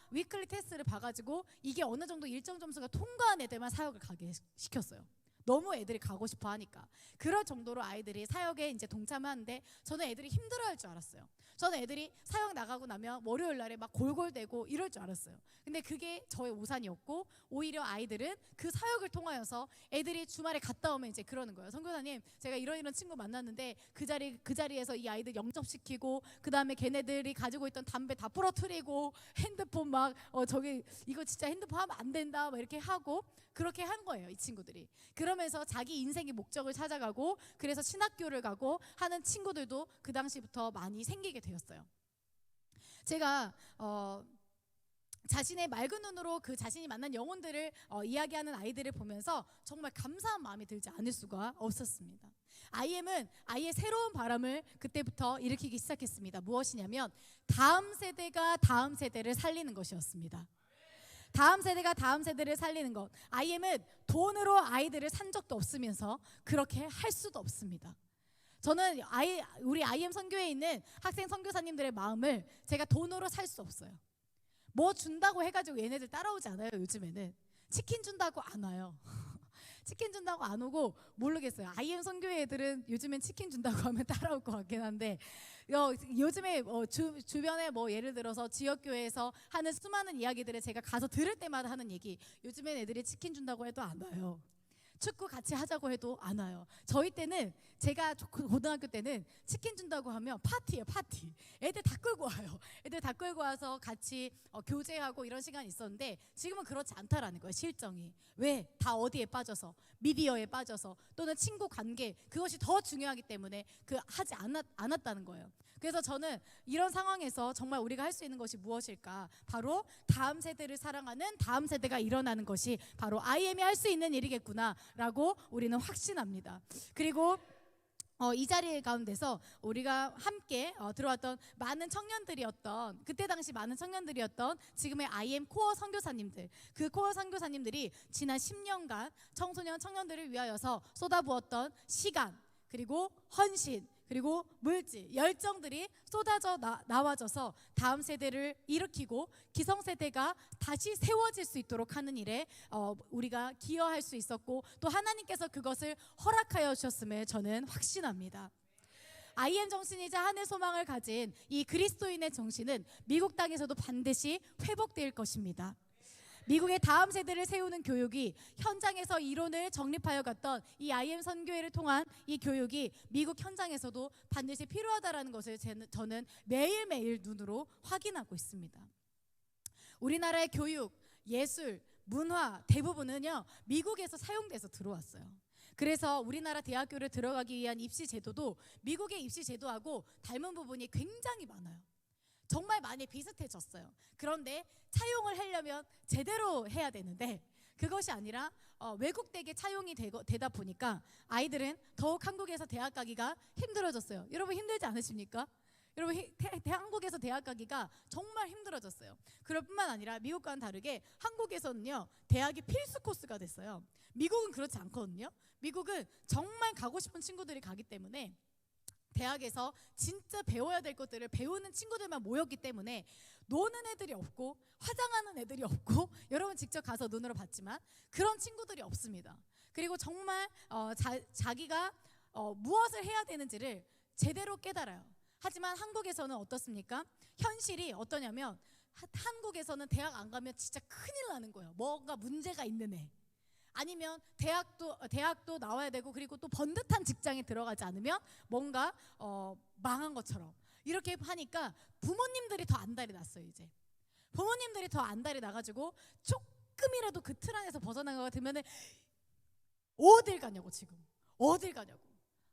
위클리 테스트를 봐가지고 이게 어느 정도 일정 점수가 통과한 애들만 사역을 가게 시켰어요. 너무 애들이 가고 싶어 하니까. 그럴 정도로 아이들이 사역에 이제 동참하는데 저는 애들이 힘들어할 줄 알았어요. 저는 애들이 사역 나가고 나면 월요일 날에 막 골골대고 이럴 줄 알았어요. 근데 그게 저의 오산이었고 오히려 아이들은 그 사역을 통하여서 애들이 주말에 갔다 오면 이제 그러는 거예요. 선교사님, 제가 이런 친구 만났는데 그 자리에서 이 아이들 영접시키고 그 다음에 걔네들이 가지고 있던 담배 다 부러뜨리고 핸드폰 막 저기 이거 진짜 핸드폰 하면 안 된다 막 이렇게 하고 그렇게 한 거예요. 이 친구들이. 그러면서 자기 인생의 목적을 찾아가고 그래서 신학교를 가고 하는 친구들도 그 당시부터 많이 생기게 되었어요. 제가 자신의 맑은 눈으로 그 자신이 만난 영혼들을 이야기하는 아이들을 보면서 정말 감사한 마음이 들지 않을 수가 없었습니다. IM은 아예 새로운 바람을 그때부터 일으키기 시작했습니다. 무엇이냐면 다음 세대가 다음 세대를 살리는 것이었습니다. 다음 세대가 다음 세대를 살리는 것. IM은 돈으로 아이들을 산 적도 없으면서 그렇게 할 수도 없습니다. 저는 우리 IM 선교회에 있는 학생 선교사님들의 마음을 제가 돈으로 살 수 없어요. 뭐 준다고 해가지고 얘네들 따라오지 않아요. 요즘에는 치킨 준다고 안 와요. 치킨 준다고 안 오고 모르겠어요. IM 선교회 애들은 요즘엔 치킨 준다고 하면 따라올 것 같긴 한데 요즘에 주변에 뭐 예를 들어서 지역교회에서 하는 수많은 이야기들을 제가 가서 들을 때마다 하는 얘기, 요즘엔 애들이 치킨 준다고 해도 안 와요. 축구 같이 하자고 해도 안 와요. 저희 때는 제가 고등학교 때는 치킨 준다고 하면 파티예요. 파티. 애들 다 끌고 와요. 애들 다 끌고 와서 같이 교제하고 이런 시간이 있었는데 지금은 그렇지 않다라는 거예요. 실정이. 왜? 다 어디에 빠져서 미디어에 빠져서 또는 친구 관계 그것이 더 중요하기 때문에 하지 않았다는 거예요. 그래서 저는 이런 상황에서 정말 우리가 할 수 있는 것이 무엇일까? 바로 다음 세대를 사랑하는 다음 세대가 일어나는 것이 바로 IM이 할 수 있는 일이겠구나라고 우리는 확신합니다. 그리고 이 자리 가운데서 우리가 함께 들어왔던 많은 청년들이었던 그때 당시 많은 청년들이었던 지금의 IM 코어 선교사님들, 그 코어 선교사님들이 지난 10년간 청년들을 위하여서 쏟아부었던 시간 그리고 헌신 그리고 물질, 열정들이 쏟아져 나와져서 다음 세대를 일으키고 기성세대가 다시 세워질 수 있도록 하는 일에 우리가 기여할 수 있었고 또 하나님께서 그것을 허락하여 주셨음을 저는 확신합니다. IM 정신이자 하늘 소망을 가진 이 그리스도인의 정신은 미국 땅에서도 반드시 회복될 것입니다. 미국의 다음 세대를 세우는 교육이 현장에서 이론을 정립하여 갔던 이 IM 선교회를 통한 이 교육이 미국 현장에서도 반드시 필요하다라는 것을 저는 매일매일 눈으로 확인하고 있습니다. 우리나라의 교육, 예술, 문화 대부분은요 미국에서 사용돼서 들어왔어요. 그래서 우리나라 대학교를 들어가기 위한 입시 제도도 미국의 입시 제도하고 닮은 부분이 굉장히 많아요. 정말 많이 비슷해졌어요. 그런데 차용을 하려면 제대로 해야 되는데 그것이 아니라 외국대에 차용이 되다 보니까 아이들은 더욱 한국에서 대학 가기가 힘들어졌어요. 여러분 힘들지 않으십니까? 여러분 한국에서 대학 가기가 정말 힘들어졌어요. 그럴 뿐만 아니라 미국과는 다르게 한국에서는요 대학이 필수 코스가 됐어요. 미국은 그렇지 않거든요. 미국은 정말 가고 싶은 친구들이 가기 때문에 대학에서 진짜 배워야 될 것들을 배우는 친구들만 모였기 때문에 노는 애들이 없고 화장하는 애들이 없고 여러분 직접 가서 눈으로 봤지만 그런 친구들이 없습니다. 그리고 정말 자기가 무엇을 해야 되는지를 제대로 깨달아요. 하지만 한국에서는 어떻습니까? 현실이 어떠냐면 한국에서는 대학 안 가면 진짜 큰일 나는 거예요. 뭔가 문제가 있는 애. 아니면 대학도 나와야 되고 그리고 또 번듯한 직장에 들어가지 않으면 뭔가 망한 것처럼 이렇게 하니까 부모님들이 더 안달이 났어요. 이제 부모님들이 더 안달이 나가지고 조금이라도 그 틀 안에서 벗어나가 들면은 어딜 가냐고 지금 어딜 가냐고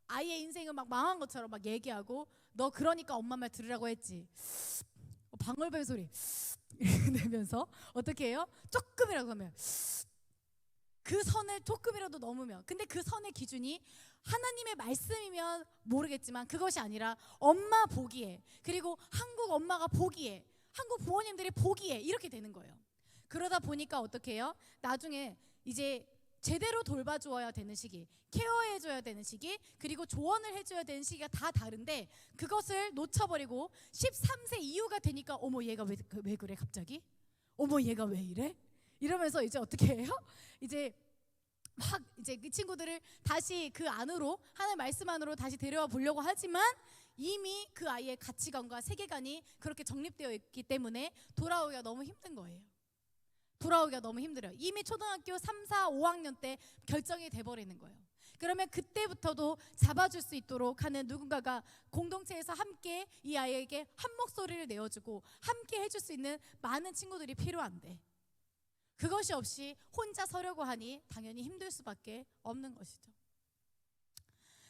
아이의 인생은 막 망한 것처럼 막 얘기하고 너 그러니까 엄마 말 들으라고 했지 방울뱀 소리 내면서 어떻게 해요? 조금이라도 하면 그 선을 조금이라도 넘으면 근데 그 선의 기준이 하나님의 말씀이면 모르겠지만 그것이 아니라 엄마 보기에 그리고 한국 엄마가 보기에 한국 부모님들이 보기에 이렇게 되는 거예요. 그러다 보니까 어떻게 해요? 나중에 이제 제대로 돌봐줘야 되는 시기, 케어해줘야 되는 시기, 그리고 조언을 해줘야 되는 시기가 다 다른데 그것을 놓쳐버리고 13세 이후가 되니까 어머 얘가 왜 그래 갑자기? 어머 얘가 왜 이래? 이러면서 이제 어떻게 해요? 이제 그 친구들을 다시 그 안으로 하나님 말씀 안으로 다시 데려와 보려고 하지만 이미 그 아이의 가치관과 세계관이 그렇게 정립되어 있기 때문에 돌아오기가 너무 힘든 거예요. 돌아오기가 너무 힘들어요. 이미 초등학교 3, 4, 5학년 때 결정이 돼버리는 거예요. 그러면 그때부터도 잡아줄 수 있도록 하는 누군가가 공동체에서 함께 이 아이에게 한 목소리를 내어주고 함께 해줄 수 있는 많은 친구들이 필요한데 그것이 없이 혼자 서려고 하니 당연히 힘들 수밖에 없는 것이죠.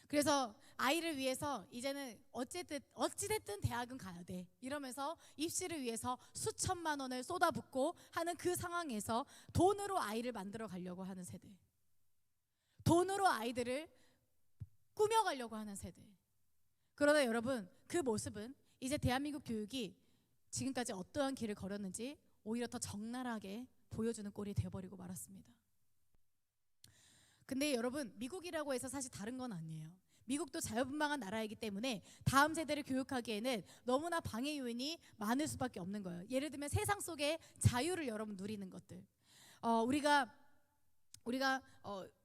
그래서 아이를 위해서 이제는 어찌됐든 대학은 가야 돼 이러면서 입시를 위해서 수천만 원을 쏟아붓고 하는 그 상황에서 돈으로 아이를 만들어 가려고 하는 세대, 돈으로 아이들을 꾸며가려고 하는 세대. 그러나 여러분 그 모습은 이제 대한민국 교육이 지금까지 어떠한 길을 걸었는지 오히려 더 적나라하게 보여주는 꼴이 되어버리고 말았습니다. 근데 여러분 미국이라고 해서 사실 다른 건 아니에요. 미국도 자유분방한 나라이기 때문에 다음 세대를 교육하기에는 너무나 방해 요인이 많을 수밖에 없는 거예요. 예를 들면 세상 속의 자유를 여러분 누리는 것들. 우리가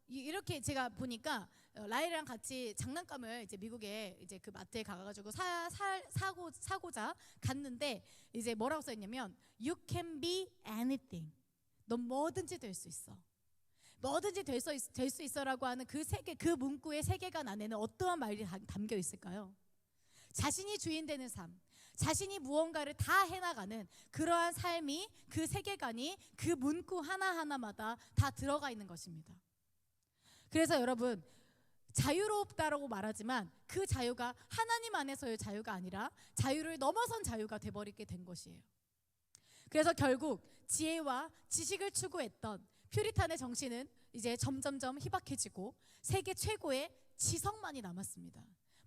이렇게 제가 보니까 라일이랑 같이 장난감을 이제 미국에 이제 그 마트에 가가지고 사고자 갔는데 이제 뭐라고 써있냐면 You can be anything. 넌 뭐든지 될 수 있어. 뭐든지 될 수 있어라고 하는 그 문구의 세계관 안에는 어떠한 말이 담겨 있을까요? 자신이 주인 되는 삶, 자신이 무언가를 다 해나가는 그러한 삶이 그 세계관이 그 문구 하나하나마다 다 들어가 있는 것입니다. 그래서 여러분 자유롭다라고 말하지만 그 자유가 하나님 안에서의 자유가 아니라 자유를 넘어선 자유가 돼버리게 된 것이에요. 그래서 결국 지혜와 지식을 추구했던 퓨리탄의 정신은 이제 점점점 희박해지고 세계 최고의 지성만이 남았습니다.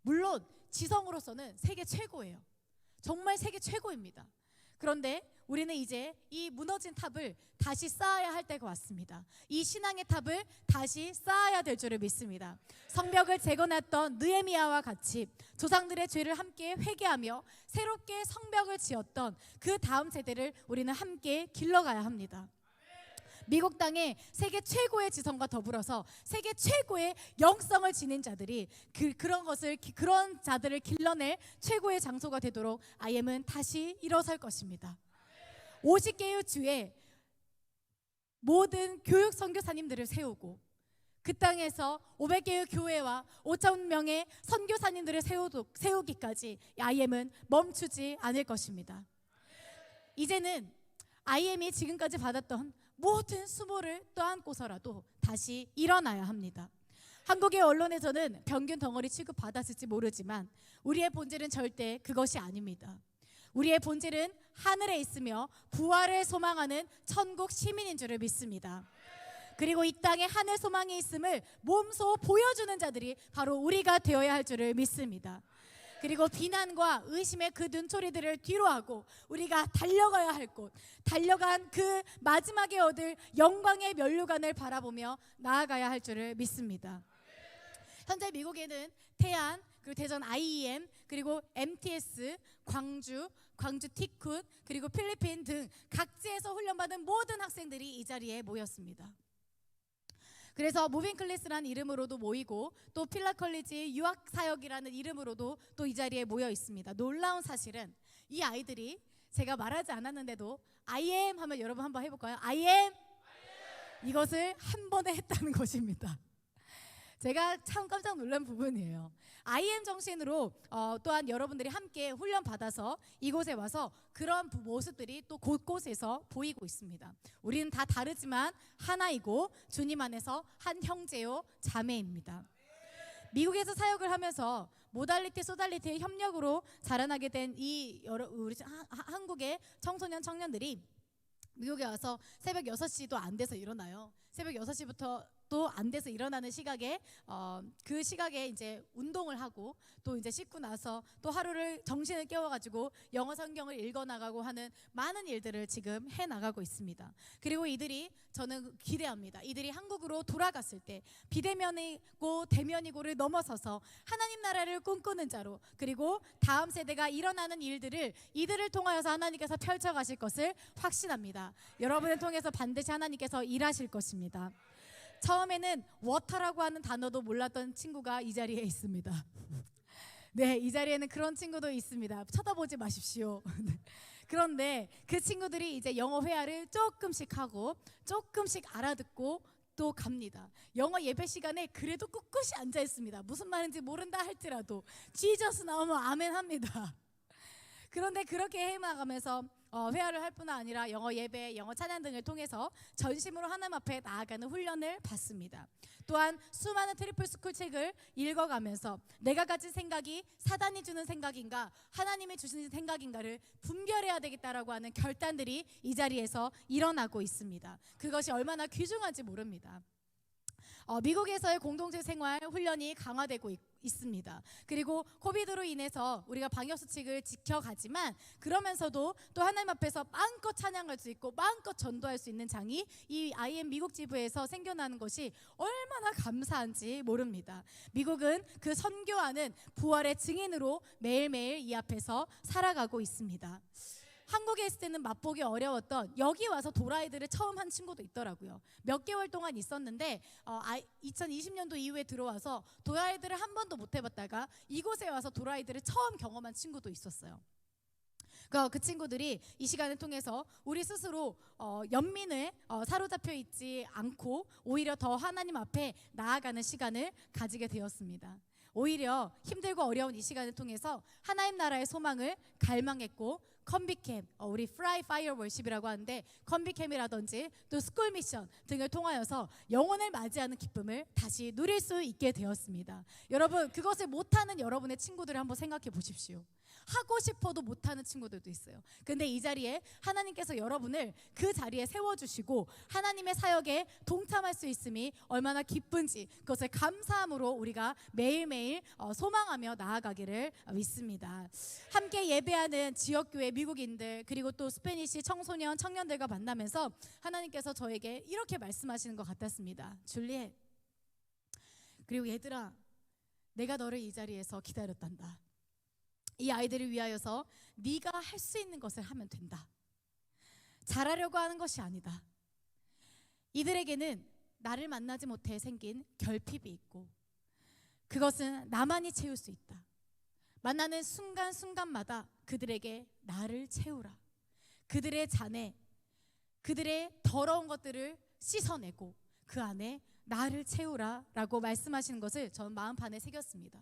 물론 지성으로서는 세계 최고예요. 정말 세계 최고입니다. 그런데 우리는 이제 이 무너진 탑을 다시 쌓아야 할 때가 왔습니다. 이 신앙의 탑을 다시 쌓아야 될 줄을 믿습니다. 성벽을 재건했던 느헤미야와 같이 조상들의 죄를 함께 회개하며 새롭게 성벽을 지었던 그 다음 세대를 우리는 함께 길러가야 합니다. 미국 땅에 세계 최고의 지성과 더불어서 세계 최고의 영성을 지닌 자들이 그런 자들을 길러낼 최고의 장소가 되도록 IM은 다시 일어설 것입니다. 50개의 주에 모든 교육 선교사님들을 세우고 그 땅에서 500개의 교회와 5,000명의 선교사님들을 세우기까지 IM은 멈추지 않을 것입니다. 이제는 IM이 지금까지 받았던 모든 수모를 떠안고서라도 다시 일어나야 합니다. 한국의 언론에서는 평균 덩어리 취급받았을지 모르지만 우리의 본질은 절대 그것이 아닙니다. 우리의 본질은 하늘에 있으며 부활을 소망하는 천국 시민인 줄을 믿습니다. 그리고 이 땅에 하늘 소망이 있음을 몸소 보여주는 자들이 바로 우리가 되어야 할 줄을 믿습니다. 그리고 비난과 의심의 그 눈초리들을 뒤로하고 우리가 달려가야 할 곳, 달려간 그 마지막에 얻을 영광의 면류관을 바라보며 나아가야 할 줄을 믿습니다. 현재 미국에는 태안, 그리고 대전 IEM, 그리고 MTS, 광주 티쿤, 그리고 필리핀 등 각지에서 훈련받은 모든 학생들이 이 자리에 모였습니다. 그래서 무빙 클래스라는 이름으로도 모이고 또 필라 컬리지 유학 사역이라는 이름으로도 또 이 자리에 모여 있습니다. 놀라운 사실은 이 아이들이 제가 말하지 않았는데도 I am 하면 여러분 한번 해볼까요? I am 이것을 한 번에 했다는 것입니다. 제가 참 깜짝 놀란 부분이에요. IM 정신으로 또한 여러분들이 함께 훈련 받아서 이곳에 와서 그런 모습들이 또 곳곳에서 보이고 있습니다. 우리는 다 다르지만 하나이고 주님 안에서 한 형제요 자매입니다. 미국에서 사역을 하면서 모달리티 소달리티의 협력으로 자라나게 된 우리 한국의 청소년 청년들이 미국에 와서 새벽 6시도 안 돼서 일어나요. 새벽 6시부터 또 안 돼서 일어나는 시각에 그 시각에 이제 운동을 하고 또 이제 씻고 나서 또 하루를 정신을 깨워가지고 영어 성경을 읽어나가고 하는 많은 일들을 지금 해나가고 있습니다. 그리고 이들이 저는 기대합니다. 이들이 한국으로 돌아갔을 때 비대면이고 대면이고를 넘어서서 하나님 나라를 꿈꾸는 자로 그리고 다음 세대가 일어나는 일들을 이들을 통하여서 하나님께서 펼쳐가실 것을 확신합니다. 여러분을 통해서 반드시 하나님께서 일하실 것입니다. 처음에는 워터라고 하는 단어도 몰랐던 친구가 이 자리에 있습니다. 네, 이 자리에는 그런 친구도 있습니다. 쳐다보지 마십시오. 그런데 그 친구들이 이제 영어 회화를 조금씩 하고 조금씩 알아듣고 또 갑니다. 영어 예배 시간에 그래도 꿋꿋이 앉아 있습니다. 무슨 말인지 모른다 할지라도 지저스 나오면 아멘 합니다. 그런데 그렇게 해나가면서 회화를 할 뿐 아니라 영어 예배, 영어 찬양 등을 통해서 전심으로 하나님 앞에 나아가는 훈련을 받습니다. 또한 수많은 트리플 스쿨 책을 읽어가면서 내가 가진 생각이 사단이 주는 생각인가 하나님이 주시는 생각인가를 분별해야 되겠다라고 하는 결단들이 이 자리에서 일어나고 있습니다. 그것이 얼마나 귀중한지 모릅니다. 미국에서의 공동체 생활 훈련이 강화되고 있습니다. 그리고 코비드로 인해서 우리가 방역수칙을 지켜가지만 그러면서도 또 하나님 앞에서 마음껏 찬양할 수 있고 마음껏 전도할 수 있는 장이 이 IM 미국 지부에서 생겨나는 것이 얼마나 감사한지 모릅니다. 미국은 그 선교하는 부활의 증인으로 매일매일 이 앞에서 살아가고 있습니다. 한국에 있을 때는 맛보기 어려웠던 여기 와서 도라이들을 처음 한 친구도 있더라고요. 몇 개월 동안 있었는데 2020년도 이후에 들어와서 도라이들을 한 번도 못 해봤다가 이곳에 와서 도라이들을 처음 경험한 친구도 있었어요. 그 친구들이 이 시간을 통해서 우리 스스로 연민을 사로잡혀 있지 않고 오히려 더 하나님 앞에 나아가는 시간을 가지게 되었습니다. 오히려 힘들고 어려운 이 시간을 통해서 하나님 나라의 소망을 갈망했고 컨비캠, 우리 프라이 파이어 월십이라고 하는데 컨비캠이라든지 또 스쿨 미션 등을 통하여서 영혼을 맞이하는 기쁨을 다시 누릴 수 있게 되었습니다. 여러분 그것을 못하는 여러분의 친구들을 한번 생각해 보십시오. 하고 싶어도 못하는 친구들도 있어요. 근데 이 자리에 하나님께서 여러분을 그 자리에 세워주시고 하나님의 사역에 동참할 수 있음이 얼마나 기쁜지 그것을 감사함으로 우리가 매일매일 소망하며 나아가기를 믿습니다. 함께 예배하는 지역교회 미국인들 그리고 또 스페니시 청소년 청년들과 만나면서 하나님께서 저에게 이렇게 말씀하시는 것 같았습니다. 줄리엣, 그리고 얘들아, 내가 너를 이 자리에서 기다렸단다. 이 아이들을 위하여서 네가 할 수 있는 것을 하면 된다. 잘하려고 하는 것이 아니다. 이들에게는 나를 만나지 못해 생긴 결핍이 있고 그것은 나만이 채울 수 있다. 만나는 순간순간마다 그들에게 나를 채우라. 그들의 잔에 그들의 더러운 것들을 씻어내고 그 안에 나를 채우라 라고 말씀하시는 것을 저는 마음판에 새겼습니다.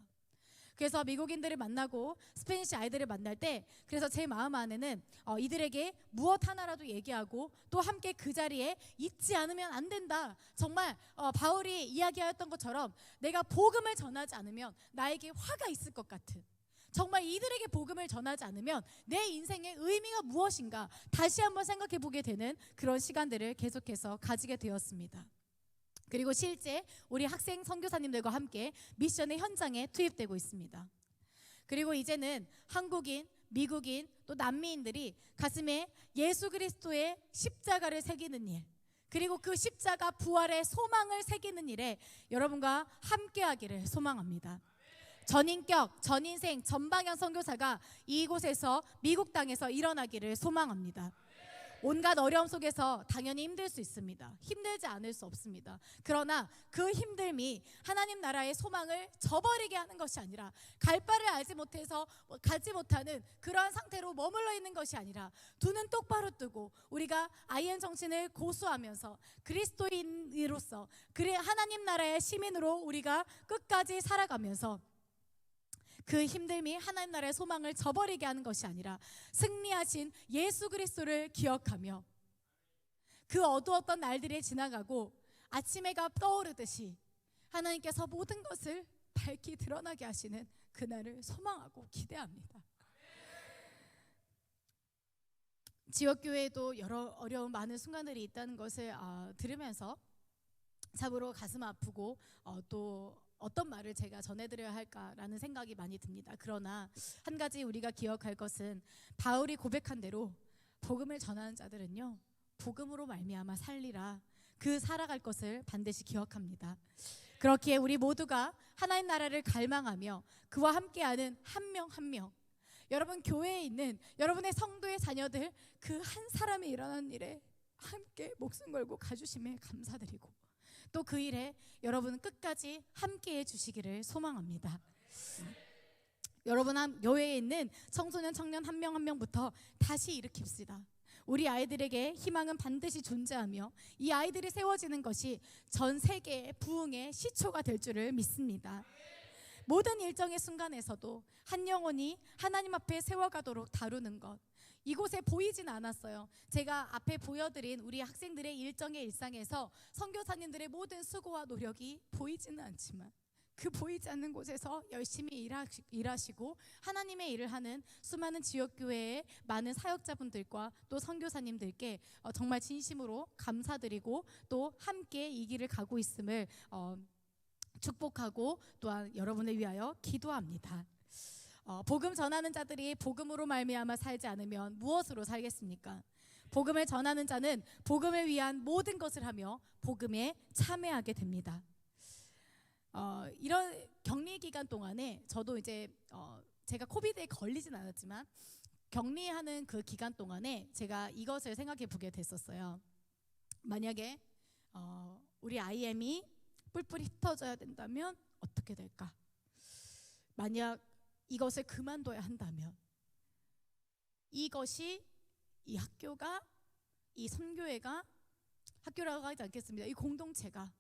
그래서 미국인들을 만나고 스페니시 아이들을 만날 때 그래서 제 마음 안에는 이들에게 무엇 하나라도 얘기하고 또 함께 그 자리에 있지 않으면 안 된다. 정말 바울이 이야기하였던 것처럼 내가 복음을 전하지 않으면 나에게 화가 있을 것 같은, 정말 이들에게 복음을 전하지 않으면 내 인생의 의미가 무엇인가 다시 한번 생각해 보게 되는 그런 시간들을 계속해서 가지게 되었습니다. 그리고 실제 우리 학생 선교사님들과 함께 미션의 현장에 투입되고 있습니다. 그리고 이제는 한국인, 미국인, 또 남미인들이 가슴에 예수 그리스도의 십자가를 새기는 일, 그리고 그 십자가 부활의 소망을 새기는 일에 여러분과 함께하기를 소망합니다. 전인격, 전인생, 전방향 선교사가 이곳에서 미국 땅에서 일어나기를 소망합니다. 온갖 어려움 속에서 당연히 힘들 수 있습니다. 힘들지 않을 수 없습니다. 그러나 그 힘듦이 하나님 나라의 소망을 저버리게 하는 것이 아니라, 갈 바를 알지 못해서 가지 못하는 그러한 상태로 머물러 있는 것이 아니라 두 눈 똑바로 뜨고 우리가 IM 정신을 고수하면서 그리스도인으로서 하나님 나라의 시민으로 우리가 끝까지 살아가면서 그 힘듦이 하나님 나라의 소망을 저버리게 하는 것이 아니라 승리하신 예수 그리스도를 기억하며 그 어두웠던 날들이 지나가고 아침 해가 떠오르듯이 하나님께서 모든 것을 밝히 드러나게 하시는 그날을 소망하고 기대합니다. 지역교회에도 여러 어려운 많은 순간들이 있다는 것을 들으면서 참으로 가슴 아프고 또 어떤 말을 제가 전해드려야 할까라는 생각이 많이 듭니다. 그러나 한 가지 우리가 기억할 것은 바울이 고백한 대로 복음을 전하는 자들은요, 복음으로 말미암아 살리라, 그 살아갈 것을 반드시 기억합니다. 그렇기에 우리 모두가 하나님 나라를 갈망하며 그와 함께하는 한 명 한 명, 여러분 교회에 있는 여러분의 성도의 자녀들 그 한 사람이 일어나는 일에 함께 목숨 걸고 가주심에 감사드리고 또 그 일에 여러분 끝까지 함께해 주시기를 소망합니다. 여러분 교회에 있는 청소년 청년 한 명 한 명부터 다시 일으킵시다. 우리 아이들에게 희망은 반드시 존재하며 이 아이들이 세워지는 것이 전 세계의 부흥의 시초가 될 줄을 믿습니다. 모든 일정의 순간에서도 한 영혼이 하나님 앞에 세워가도록 다루는 것, 이곳에 보이진 않았어요. 제가 앞에 보여드린 우리 학생들의 일정의 일상에서 선교사님들의 모든 수고와 노력이 보이지는 않지만 그 보이지 않는 곳에서 열심히 일하시고 하나님의 일을 하는 수많은 지역교회의 많은 사역자분들과 또 선교사님들께 정말 진심으로 감사드리고 또 함께 이 길을 가고 있음을 축복하고 또한 여러분을 위하여 기도합니다. 복음 전하는 자들이 복음으로 말미암아 살지 않으면 무엇으로 살겠습니까? 복음을 전하는 자는 복음을 위한 모든 것을 하며 복음에 참여하게 됩니다. 이런 격리 기간 동안에 저도 이제 제가 코비드에 걸리진 않았지만 격리하는 그 기간 동안에 제가 이것을 생각해 보게 됐었어요. 만약에 우리 IM이 뿔뿔이 흩어져야 된다면 어떻게 될까? 만약 이것을 그만둬야 한다면 이것이 이 학교가, 이 선교회가, 학교라고 하지 않겠습니다. 이 공동체가,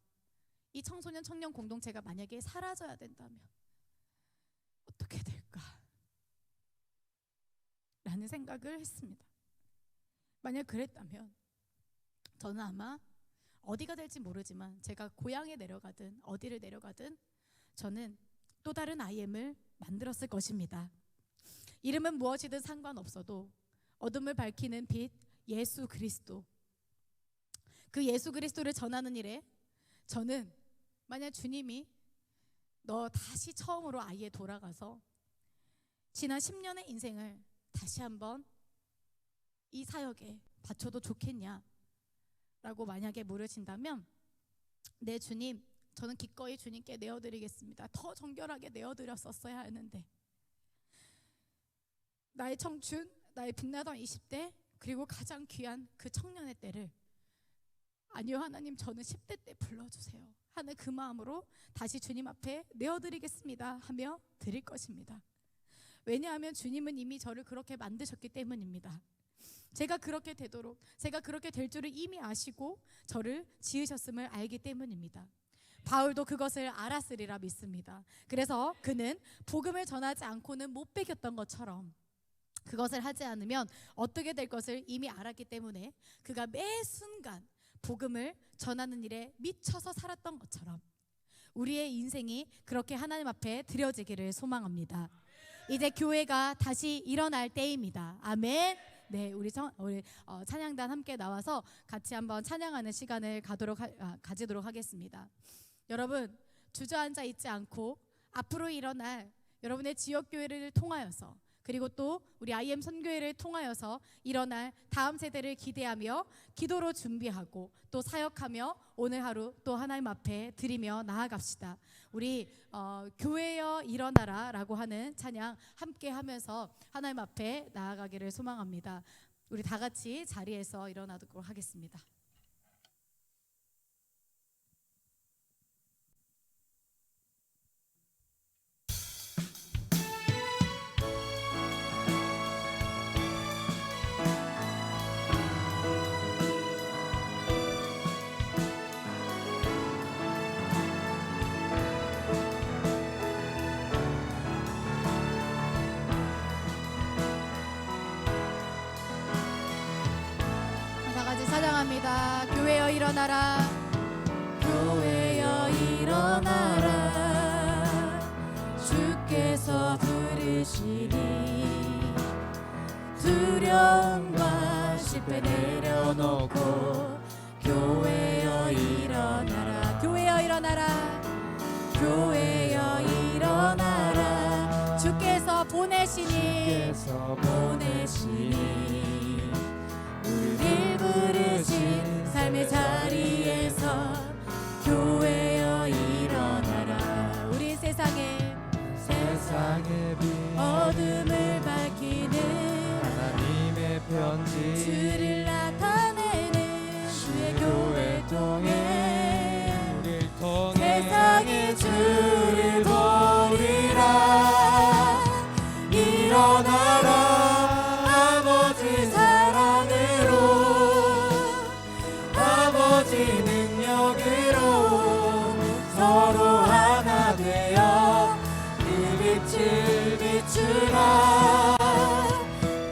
이 청소년 청년 공동체가 만약에 사라져야 된다면 어떻게 될까? 라는 생각을 했습니다. 만약 그랬다면 저는 아마 어디가 될지 모르지만 제가 고향에 내려가든 어디를 내려가든 저는 또 다른 IM을 만들었을 것입니다. 이름은 무엇이든 상관없어도 어둠을 밝히는 빛 예수 그리스도, 그 예수 그리스도를 전하는 일에 저는 만약 주님이 너 다시 처음으로 아예 돌아가서 지난 10년의 인생을 다시 한번 이 사역에 바쳐도 좋겠냐 라고 만약에 물으신다면 네 주님, 저는 기꺼이 주님께 내어드리겠습니다. 더 정결하게 내어드렸었어야 하는데 나의 청춘, 나의 빛나던 20대 그리고 가장 귀한 그 청년의 때를 아니요 하나님 저는 10대 때 불러주세요 하는 그 마음으로 다시 주님 앞에 내어드리겠습니다 하며 드릴 것입니다. 왜냐하면 주님은 이미 저를 그렇게 만드셨기 때문입니다. 제가 그렇게 되도록, 제가 그렇게 될 줄을 이미 아시고 저를 지으셨음을 알기 때문입니다. 바울도 그것을 알았으리라 믿습니다. 그래서 그는 복음을 전하지 않고는 못 배겼던 것처럼 그것을 하지 않으면 어떻게 될 것을 이미 알았기 때문에 그가 매 순간 복음을 전하는 일에 미쳐서 살았던 것처럼 우리의 인생이 그렇게 하나님 앞에 드려지기를 소망합니다. 이제 교회가 다시 일어날 때입니다. 아멘. 네, 우리 찬양단 함께 나와서 같이 한번 찬양하는 시간을 가지도록 하겠습니다. 여러분, 주저앉아 있지 않고 앞으로 일어날 여러분의 지역 교회를 통하여서 그리고 또 우리 IM 선교회를 통하여서 일어날 다음 세대를 기대하며 기도로 준비하고 또 사역하며 오늘 하루 또 하나님 앞에 드리며 나아갑시다. 우리 교회여 일어나라 라고 하는 찬양 함께 하면서 하나님 앞에 나아가기를 소망합니다. 우리 다 같이 자리에서 일어나도록 하겠습니다. 찬양합니다. 교회여 일어나라. 교회여 일어나라. 주께서 부르시니 두려움과 실패 내려놓고 교회여 일어나라. 교회여 일어나라. 교회여 일어나라. 주께서 보내시니 우릴 부르신 삶의 자리에서 교회여 일어나라. 우리 세상에 빛 어둠을 밝히는 하나님의 편지 주를 나타내는 주의 교회 통해 우릴 통해 세상의 주를 보리라. 일어나라. 아버지 사랑으로 아버지 능력으로 서로 하나 되어 그 빛을 비추라.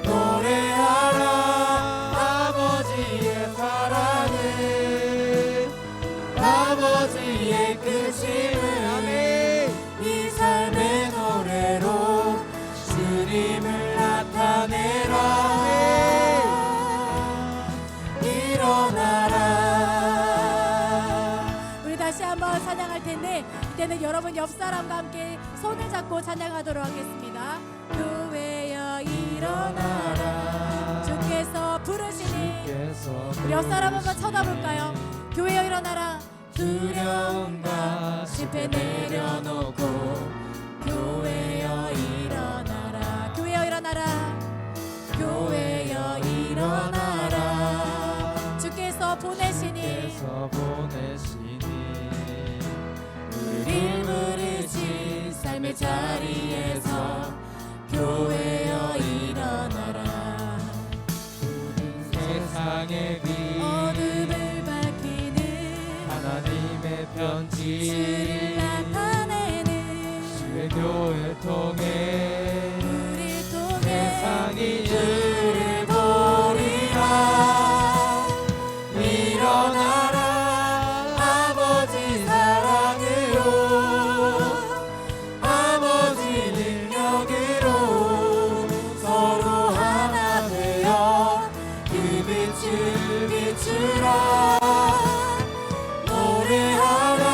노래하라. 아버지의 사랑을 아버지의 크심을 이 삶의 노래로 주님을 나타내라. 일어나라. 우리 다시 한번 찬양할 텐데 이때는 여러분 옆 사람과 함께 손을 잡고 찬양하도록 하겠습니다. 교회여 일어나라. 주께서 부르시니 우리 옆 사람 한번 쳐다볼까요? 교회여 일어나라. 두려움과 실패 내려놓고 교회여 일어나라. 교회여 일어나라. 교회여 일어나라. 주께서 보내시니 우릴 부르신 삶의 자리에서 교회여 일어나라. 세상의 빛 어둠을 밝히는 하나님의 편지 주를 나타내는 주의 교회 통해 우리 통해 세상이 주를 보리라. 일어나라. 아버지 사랑으로 아버지 능력으로 서로 하나 되어 그 빛을 비추라. 노래하라.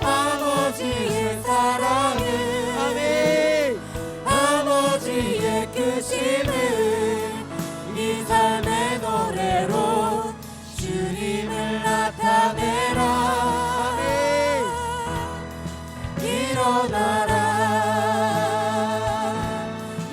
아버지의 사랑을 아버지의 크심을 이 삶의 노래로 주님을 나타내라. 일어나라.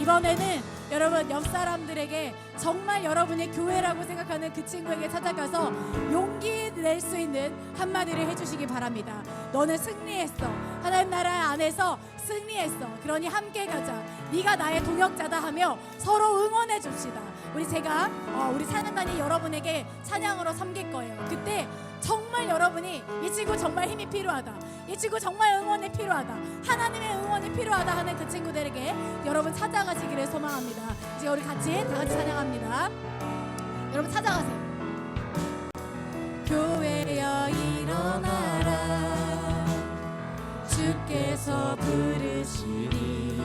이번에는 여러분 옆 사람들에게 정말 여러분의 교회라고 생각하는 그 친구에게 찾아가서 용기 낼 수 있는 한마디를 해주시기 바랍니다. 너는 승리했어. 하나님 나라 안에서 승리했어. 그러니 함께 가자. 네가 나의 동역자다 하며 서로 응원해 줍시다. 우리 찬양단이 여러분에게 찬양으로 섬길 거예요. 그때 정말 여러분이 이 친구 정말 힘이 필요하다, 이 친구 정말 응원이 필요하다, 하나님의 응원이 필요하다 하는 그 친구들에게 여러분 찾아가시기를 소망합니다. 이제 우리 다 같이 찬양합니다. 여러분 찾아가세요. 교회여 일어나라, 주께서 부르시니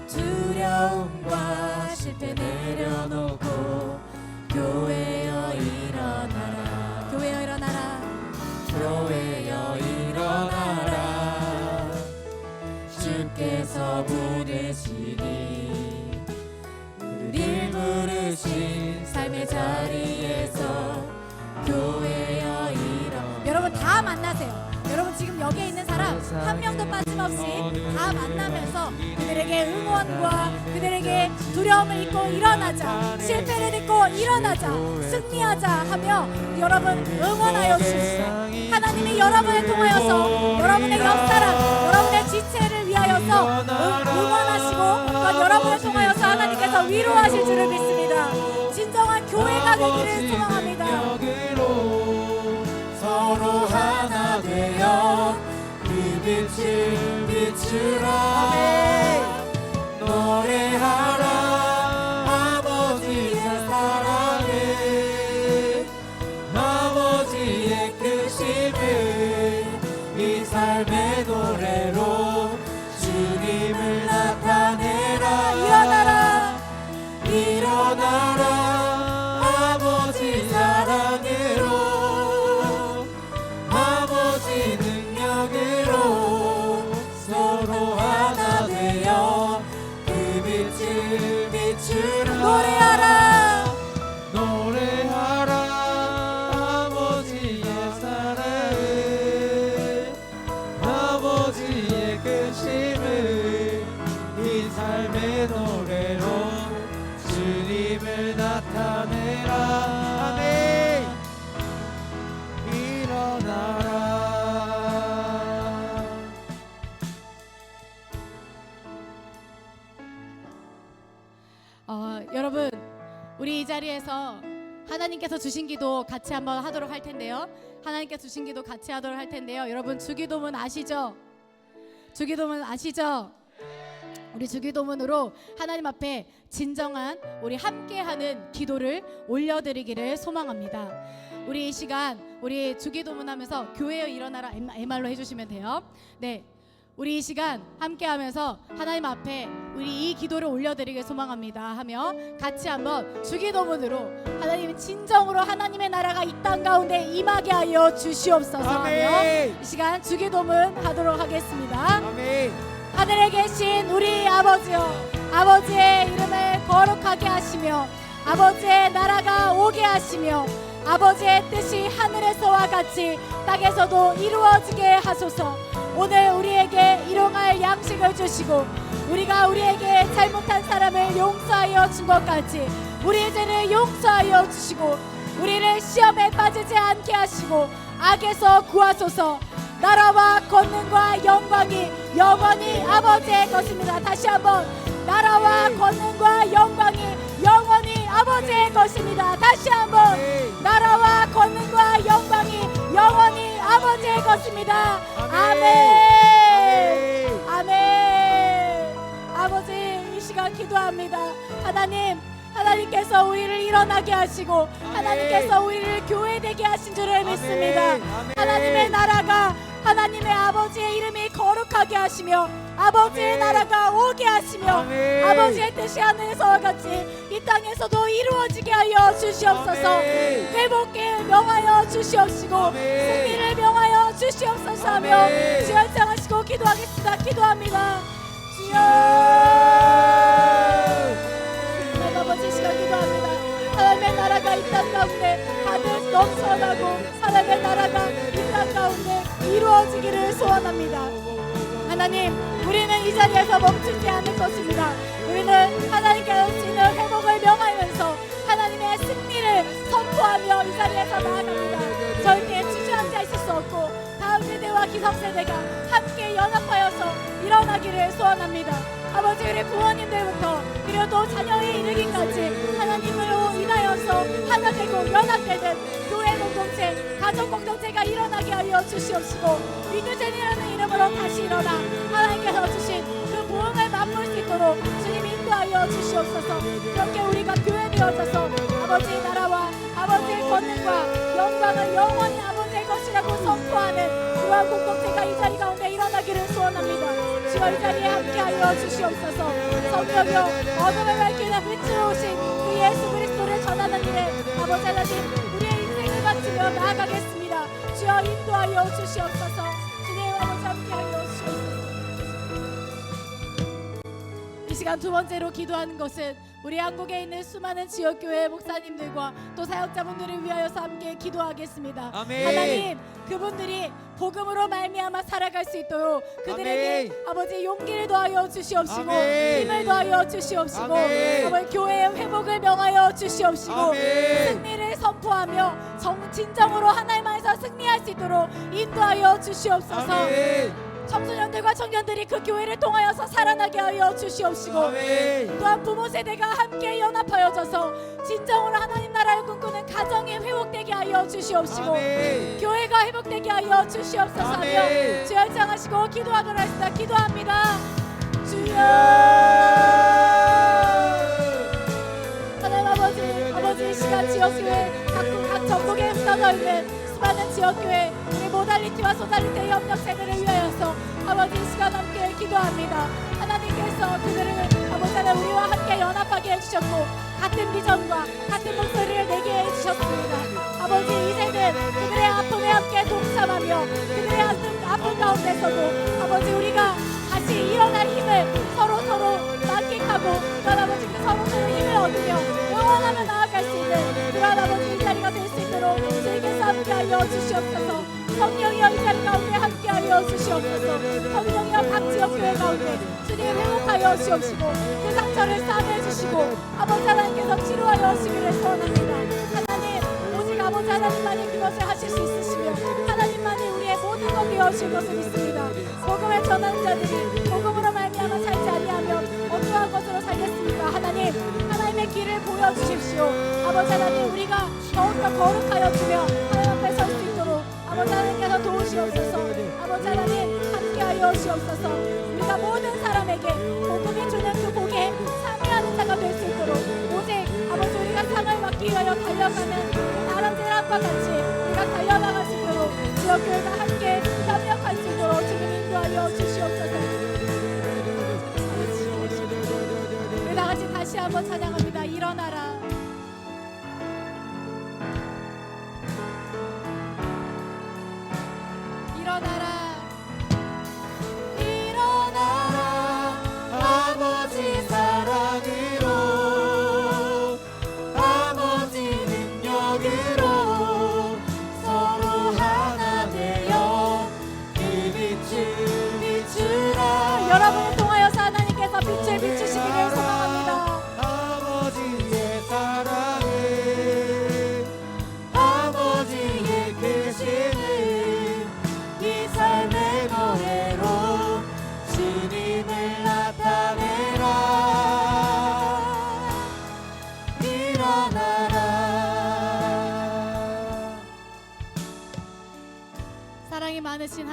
두려움과 실패 내려놓고 교회여 일어나라, 교회여 일어나라, 교회여 일어나라, 주께서 부르시니 우리를 부르신 삶의 자리에서 교회여 일어나라. 여러분 다 만나세요. 여러분 지금 여기에 있는 사람 한 명도 빠짐없이 다 만나면서 그들에게 응원과 그들에게 두려움을 잊고 일어나자, 실패를 잊고 일어나자, 승리하자 하며 여러분 응원하여 주십시오. 하나님이 여러분을 통하여서 여러분의 옆사람, 여러분의 지체를 위하여서 응원하시고 또한 여러분을 통하여서 하나님께서 위로하실 줄을 믿습니다. 진정한 교회가 되기를 소망합니다. 서로 하나 되어 그 빛을 비추라. 노래하라 아버지의 사랑을, 아버지의 크심을 이 삶의 노래로 주님을 나타내라. 일어나라, 일어나라 아버지 사랑으로, 아버지 능력으로 서로 하나 되어 그 빛을 비추라. 노래하라, 노래하라 아버지의 사랑을, 아버지의 크심을 이 삶의 노래로 주님을 나타내라. 아멘. 일어나라. 여러분 우리 이 자리에서 하나님께서 주신 기도 같이 한번 하도록 할 텐데요. 하나님께서 주신 기도 같이 하도록 할 텐데요. 여러분 주기도문 아시죠? 주기도문 아시죠? 우리 주기도문으로 하나님 앞에 진정한 우리 함께하는 기도를 올려드리기를 소망합니다. 우리 이 시간 우리 주기도문 하면서 교회여 일어나라 MR로 해주시면 돼요. 네, 우리 이 시간 함께하면서 하나님 앞에 우리 이 기도를 올려드리길 소망합니다 하며 같이 한번 주기도문으로 하나님 진정으로 하나님의 나라가 이 땅 가운데 임하게 하여 주시옵소서 하며 이 시간 주기도문 하도록 하겠습니다. 아멘. 하늘에 계신 우리 아버지여, 아버지의 이름을 거룩하게 하시며 아버지의 나라가 오게 하시며 아버지의 뜻이 하늘에서와 같이 땅에서도 이루어지게 하소서. 오늘 우리에게 일용할 양식을 주시고 우리가 우리에게 잘못한 사람을 용서하여 준 것 같이 우리의 죄를 용서하여 주시고 우리를 시험에 빠지지 않게 하시고 악에서 구하소서. 나라와 권능과 영광이 영원히 아버지의 것입니다. 다시 한번 나라와 권능과 영광이 영원히 아버지의 것입니다. 다시 한번 나라와 권능과 영광이 영원히 아버지의 것입니다. 아멘. 아멘. 아버지 이 시간 기도합니다. 하나님께서 우리를 일어나게 하시고 하나님께서 우리를 교회되게 하신 줄을 믿습니다. 하나님의 나라가 하나님의 아버지의 이름이 거룩하게 하시며 아버지의 나라가 오게 하시며 아버지의 뜻이 하늘에서와 같이 이 땅에서도 이루어지게 하여 주시옵소서. 회복을 명하여 주시옵시고 승리를 명하여 주시옵소서 하며 주여 찬양하시고 기도하겠습니다. 기도합니다. 주여 아버지 시간 기도합니다. 하나님의 나라가 이 땅 가운데 하늘 넘쳐나고 하나님의 나라가 이 땅 가운데 이루어지기를 소원합니다. 하나님, 우리는 이 자리에서 멈추지 않을 것입니다. 우리는 하나님께서 주시는 회복을 명하면서 하나님의 승리를 선포하며 이 자리에서 나아갑니다. 절대 주저앉아 있을 수 없고 다음 세대와 기성세대가 함께 연합하여서 일어나기를 소원합니다. 아버지, 우리 부모님들부터 그리고 또 자녀에 이르기까지 하나님으로 인하여서 하나 되고 연합되는 교회 공동체, 가족 공동체가 일어나게 하여 주시옵시고 위드젠이라는 이름으로 다시 일어나 하나님께서 주신 그 부흥을 맛볼 수 있도록 주님 인도하여 주시옵소서. 그렇게 우리가 교회 되어져서 아버지의 나라와 아버지의 권능과 영광을 영원히 아버지의 것이라고 선포하는 그러한 공동체가 이 자리 가운데 일어나기를 소원합니다. 주여 이 자리에 함께하여 주시옵소서. 성령이여 어둠을 밝히는 빛으로 오신 그 예수 그리스도를 전하는 일에 아버지 하나님 우리의 인생을 바치며 나아가겠습니다. 주여 인도하여 주시옵소서. 주님 아버지 함께하여 주시옵소서. 이 시간 두 번째로 기도하는 것은 우리 한국에 있는 수많은 지역교회 목사님들과 또 사역자분들을 위하여서 함께 기도하겠습니다. 아멘. 하나님 그분들이 복음으로 말미암아 살아갈 수 있도록 그들에게 아멘. 아버지 용기를 더하여 주시옵시고 아멘. 힘을 더하여 주시옵시고 아멘. 아버지 교회의 회복을 명하여 주시옵시고 아멘. 승리를 선포하며 진정으로 하나님 안에서 승리할 수 있도록 인도하여 주시옵소서. 아멘. 청소년들과 청년들이 그 교회를 통하여서 살아나게 하여 주시옵시고 아멘. 또한 부모 세대가 함께 연합하여져서 진정으로 하나님 나라를 꿈꾸는 가정이 회복되게 하여 주시옵시고 아멘. 교회가 회복되게 하여 주시옵소서 하며 아멘. 주 열창하시고 기도하도록 하겠습니다. 기도합니다. 주여 하나님 아버지 이 시간 지역교회 각 전국에 흩어져 있는 수많은 지역교회 우리 모달리티와 소달리티의 협력 세대를 위하여서 아버지 이 시간 함께 기도합니다. 하나님께서 그들을 아버지 하나님 우리와 함께 연합하게 해주셨고 같은 비전과 같은 목소리를 내게 해주셨습니다. 아버지 이제는 그들의 아픔에 함께 동참하며 그들의 아픔 가운데서도 아버지 우리가 다시 일어날 힘을 서로 만끽하고 그런 아버지 그 서로 힘을 얻으며 응원하며 나아갈 수 있는 그런 아버지 이 자리가 될 수 있도록 주님께서 함께하여 주시옵소서. 성령이여 이 자리 가운데 함께하여 주시옵소서. 성령이여 각 지역교회 가운데 주님 회복하여 주옵시고 그 상처를 싸매주시고 아버지 하나님께서 치료하여 주시기를 소원합니다. 하나님 오직 아버지 하나님만이 그것을 하실 수 있으시며 하나님만이 우리의 모든 것 되어주실 것을 믿습니다. 복음을 전하는 자들이 복음으로 말미암아 살지 아니하면 어떠한 것으로 살겠습니까? 하나님의 길을 보여주십시오. 아버지 하나님 우리가 더욱더 거룩하여 주며 하나님 앞에 설 수 있도록 아버지 하나님께서 도우시옵소서. 아버지 하나님 함께하여 주옵소서. 우리가 모든 사람에게 복음이 주는 그 복에 참여하는 자가 될 수 있도록 오직 아버지 우리가 상을 받기 위하여 달려가는 그 다람쥐람과 같이 우리가 달려나갈 수 있도록 지역교회가 함께 협력할 수 있도록 주님 인도하여 주시옵소서. 우리 다같이 다시 한번 찬양합니다. 일어나라 일어나라 일어나라 아버지 사랑으로 아버지 능력으로 서로 하나 되어 그 빛을 비추라. 여러분을 통하여서 하나님께서 빛을 비추시기를 소망합니다. 아버지의 사랑을 아버지의 크심을 이 삶의 노래로 주님을 나타내라. 일어나라. 사랑이 많으신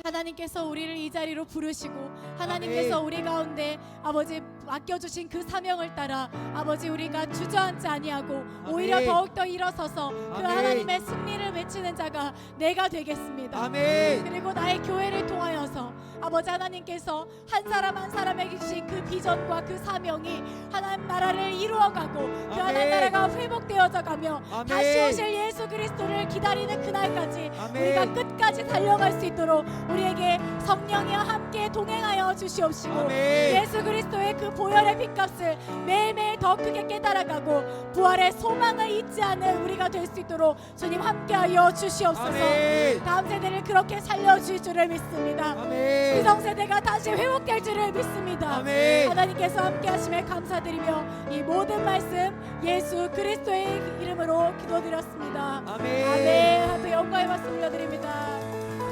하나님께서 우리를 이 자리로 부르시고 하나님께서 우리 가운데 아버지 맡겨주신 그 사명을 따라 아버지 우리가 주저앉지 아니하고 오히려 더욱더 일어서서 그 아멘. 하나님의 승리를 외치는 자가 내가 되겠습니다. 아멘. 그리고 나의 교회를 통하여서 아버지 하나님께서 한 사람 한 사람에게 주신 그 비전과 그 사명이 하나님 나라를 이루어가고 그 아멘. 하나님 나라가 회복되어져 가며 아멘. 다시 오실 예수 그리스도를 기다리는 그날까지 아멘. 우리가 끝까지 달려갈 수 있도록 우리에게 성령이와 함께 동행하여 주시옵시고 아멘. 예수 그리스도의 그 보혈의 핏값을 매일매일 더 크게 깨달아가고 부활의 소망을 잊지 않는 우리가 될 수 있도록 주님 함께하여 주시옵소서. 아멘. 다음 세대를 그렇게 살려주실 줄을 믿습니다. 아멘. 기성세대가 다시 회복될 줄을 믿습니다. 아멘. 하나님께서 함께 하심에 감사드리며 이 모든 말씀 예수 그리스도의 이름으로 기도드렸습니다. 아멘. 아멘. 하나님 영광의 말씀 올려드립니다.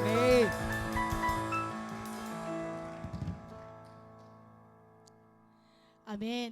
아멘. 아멘.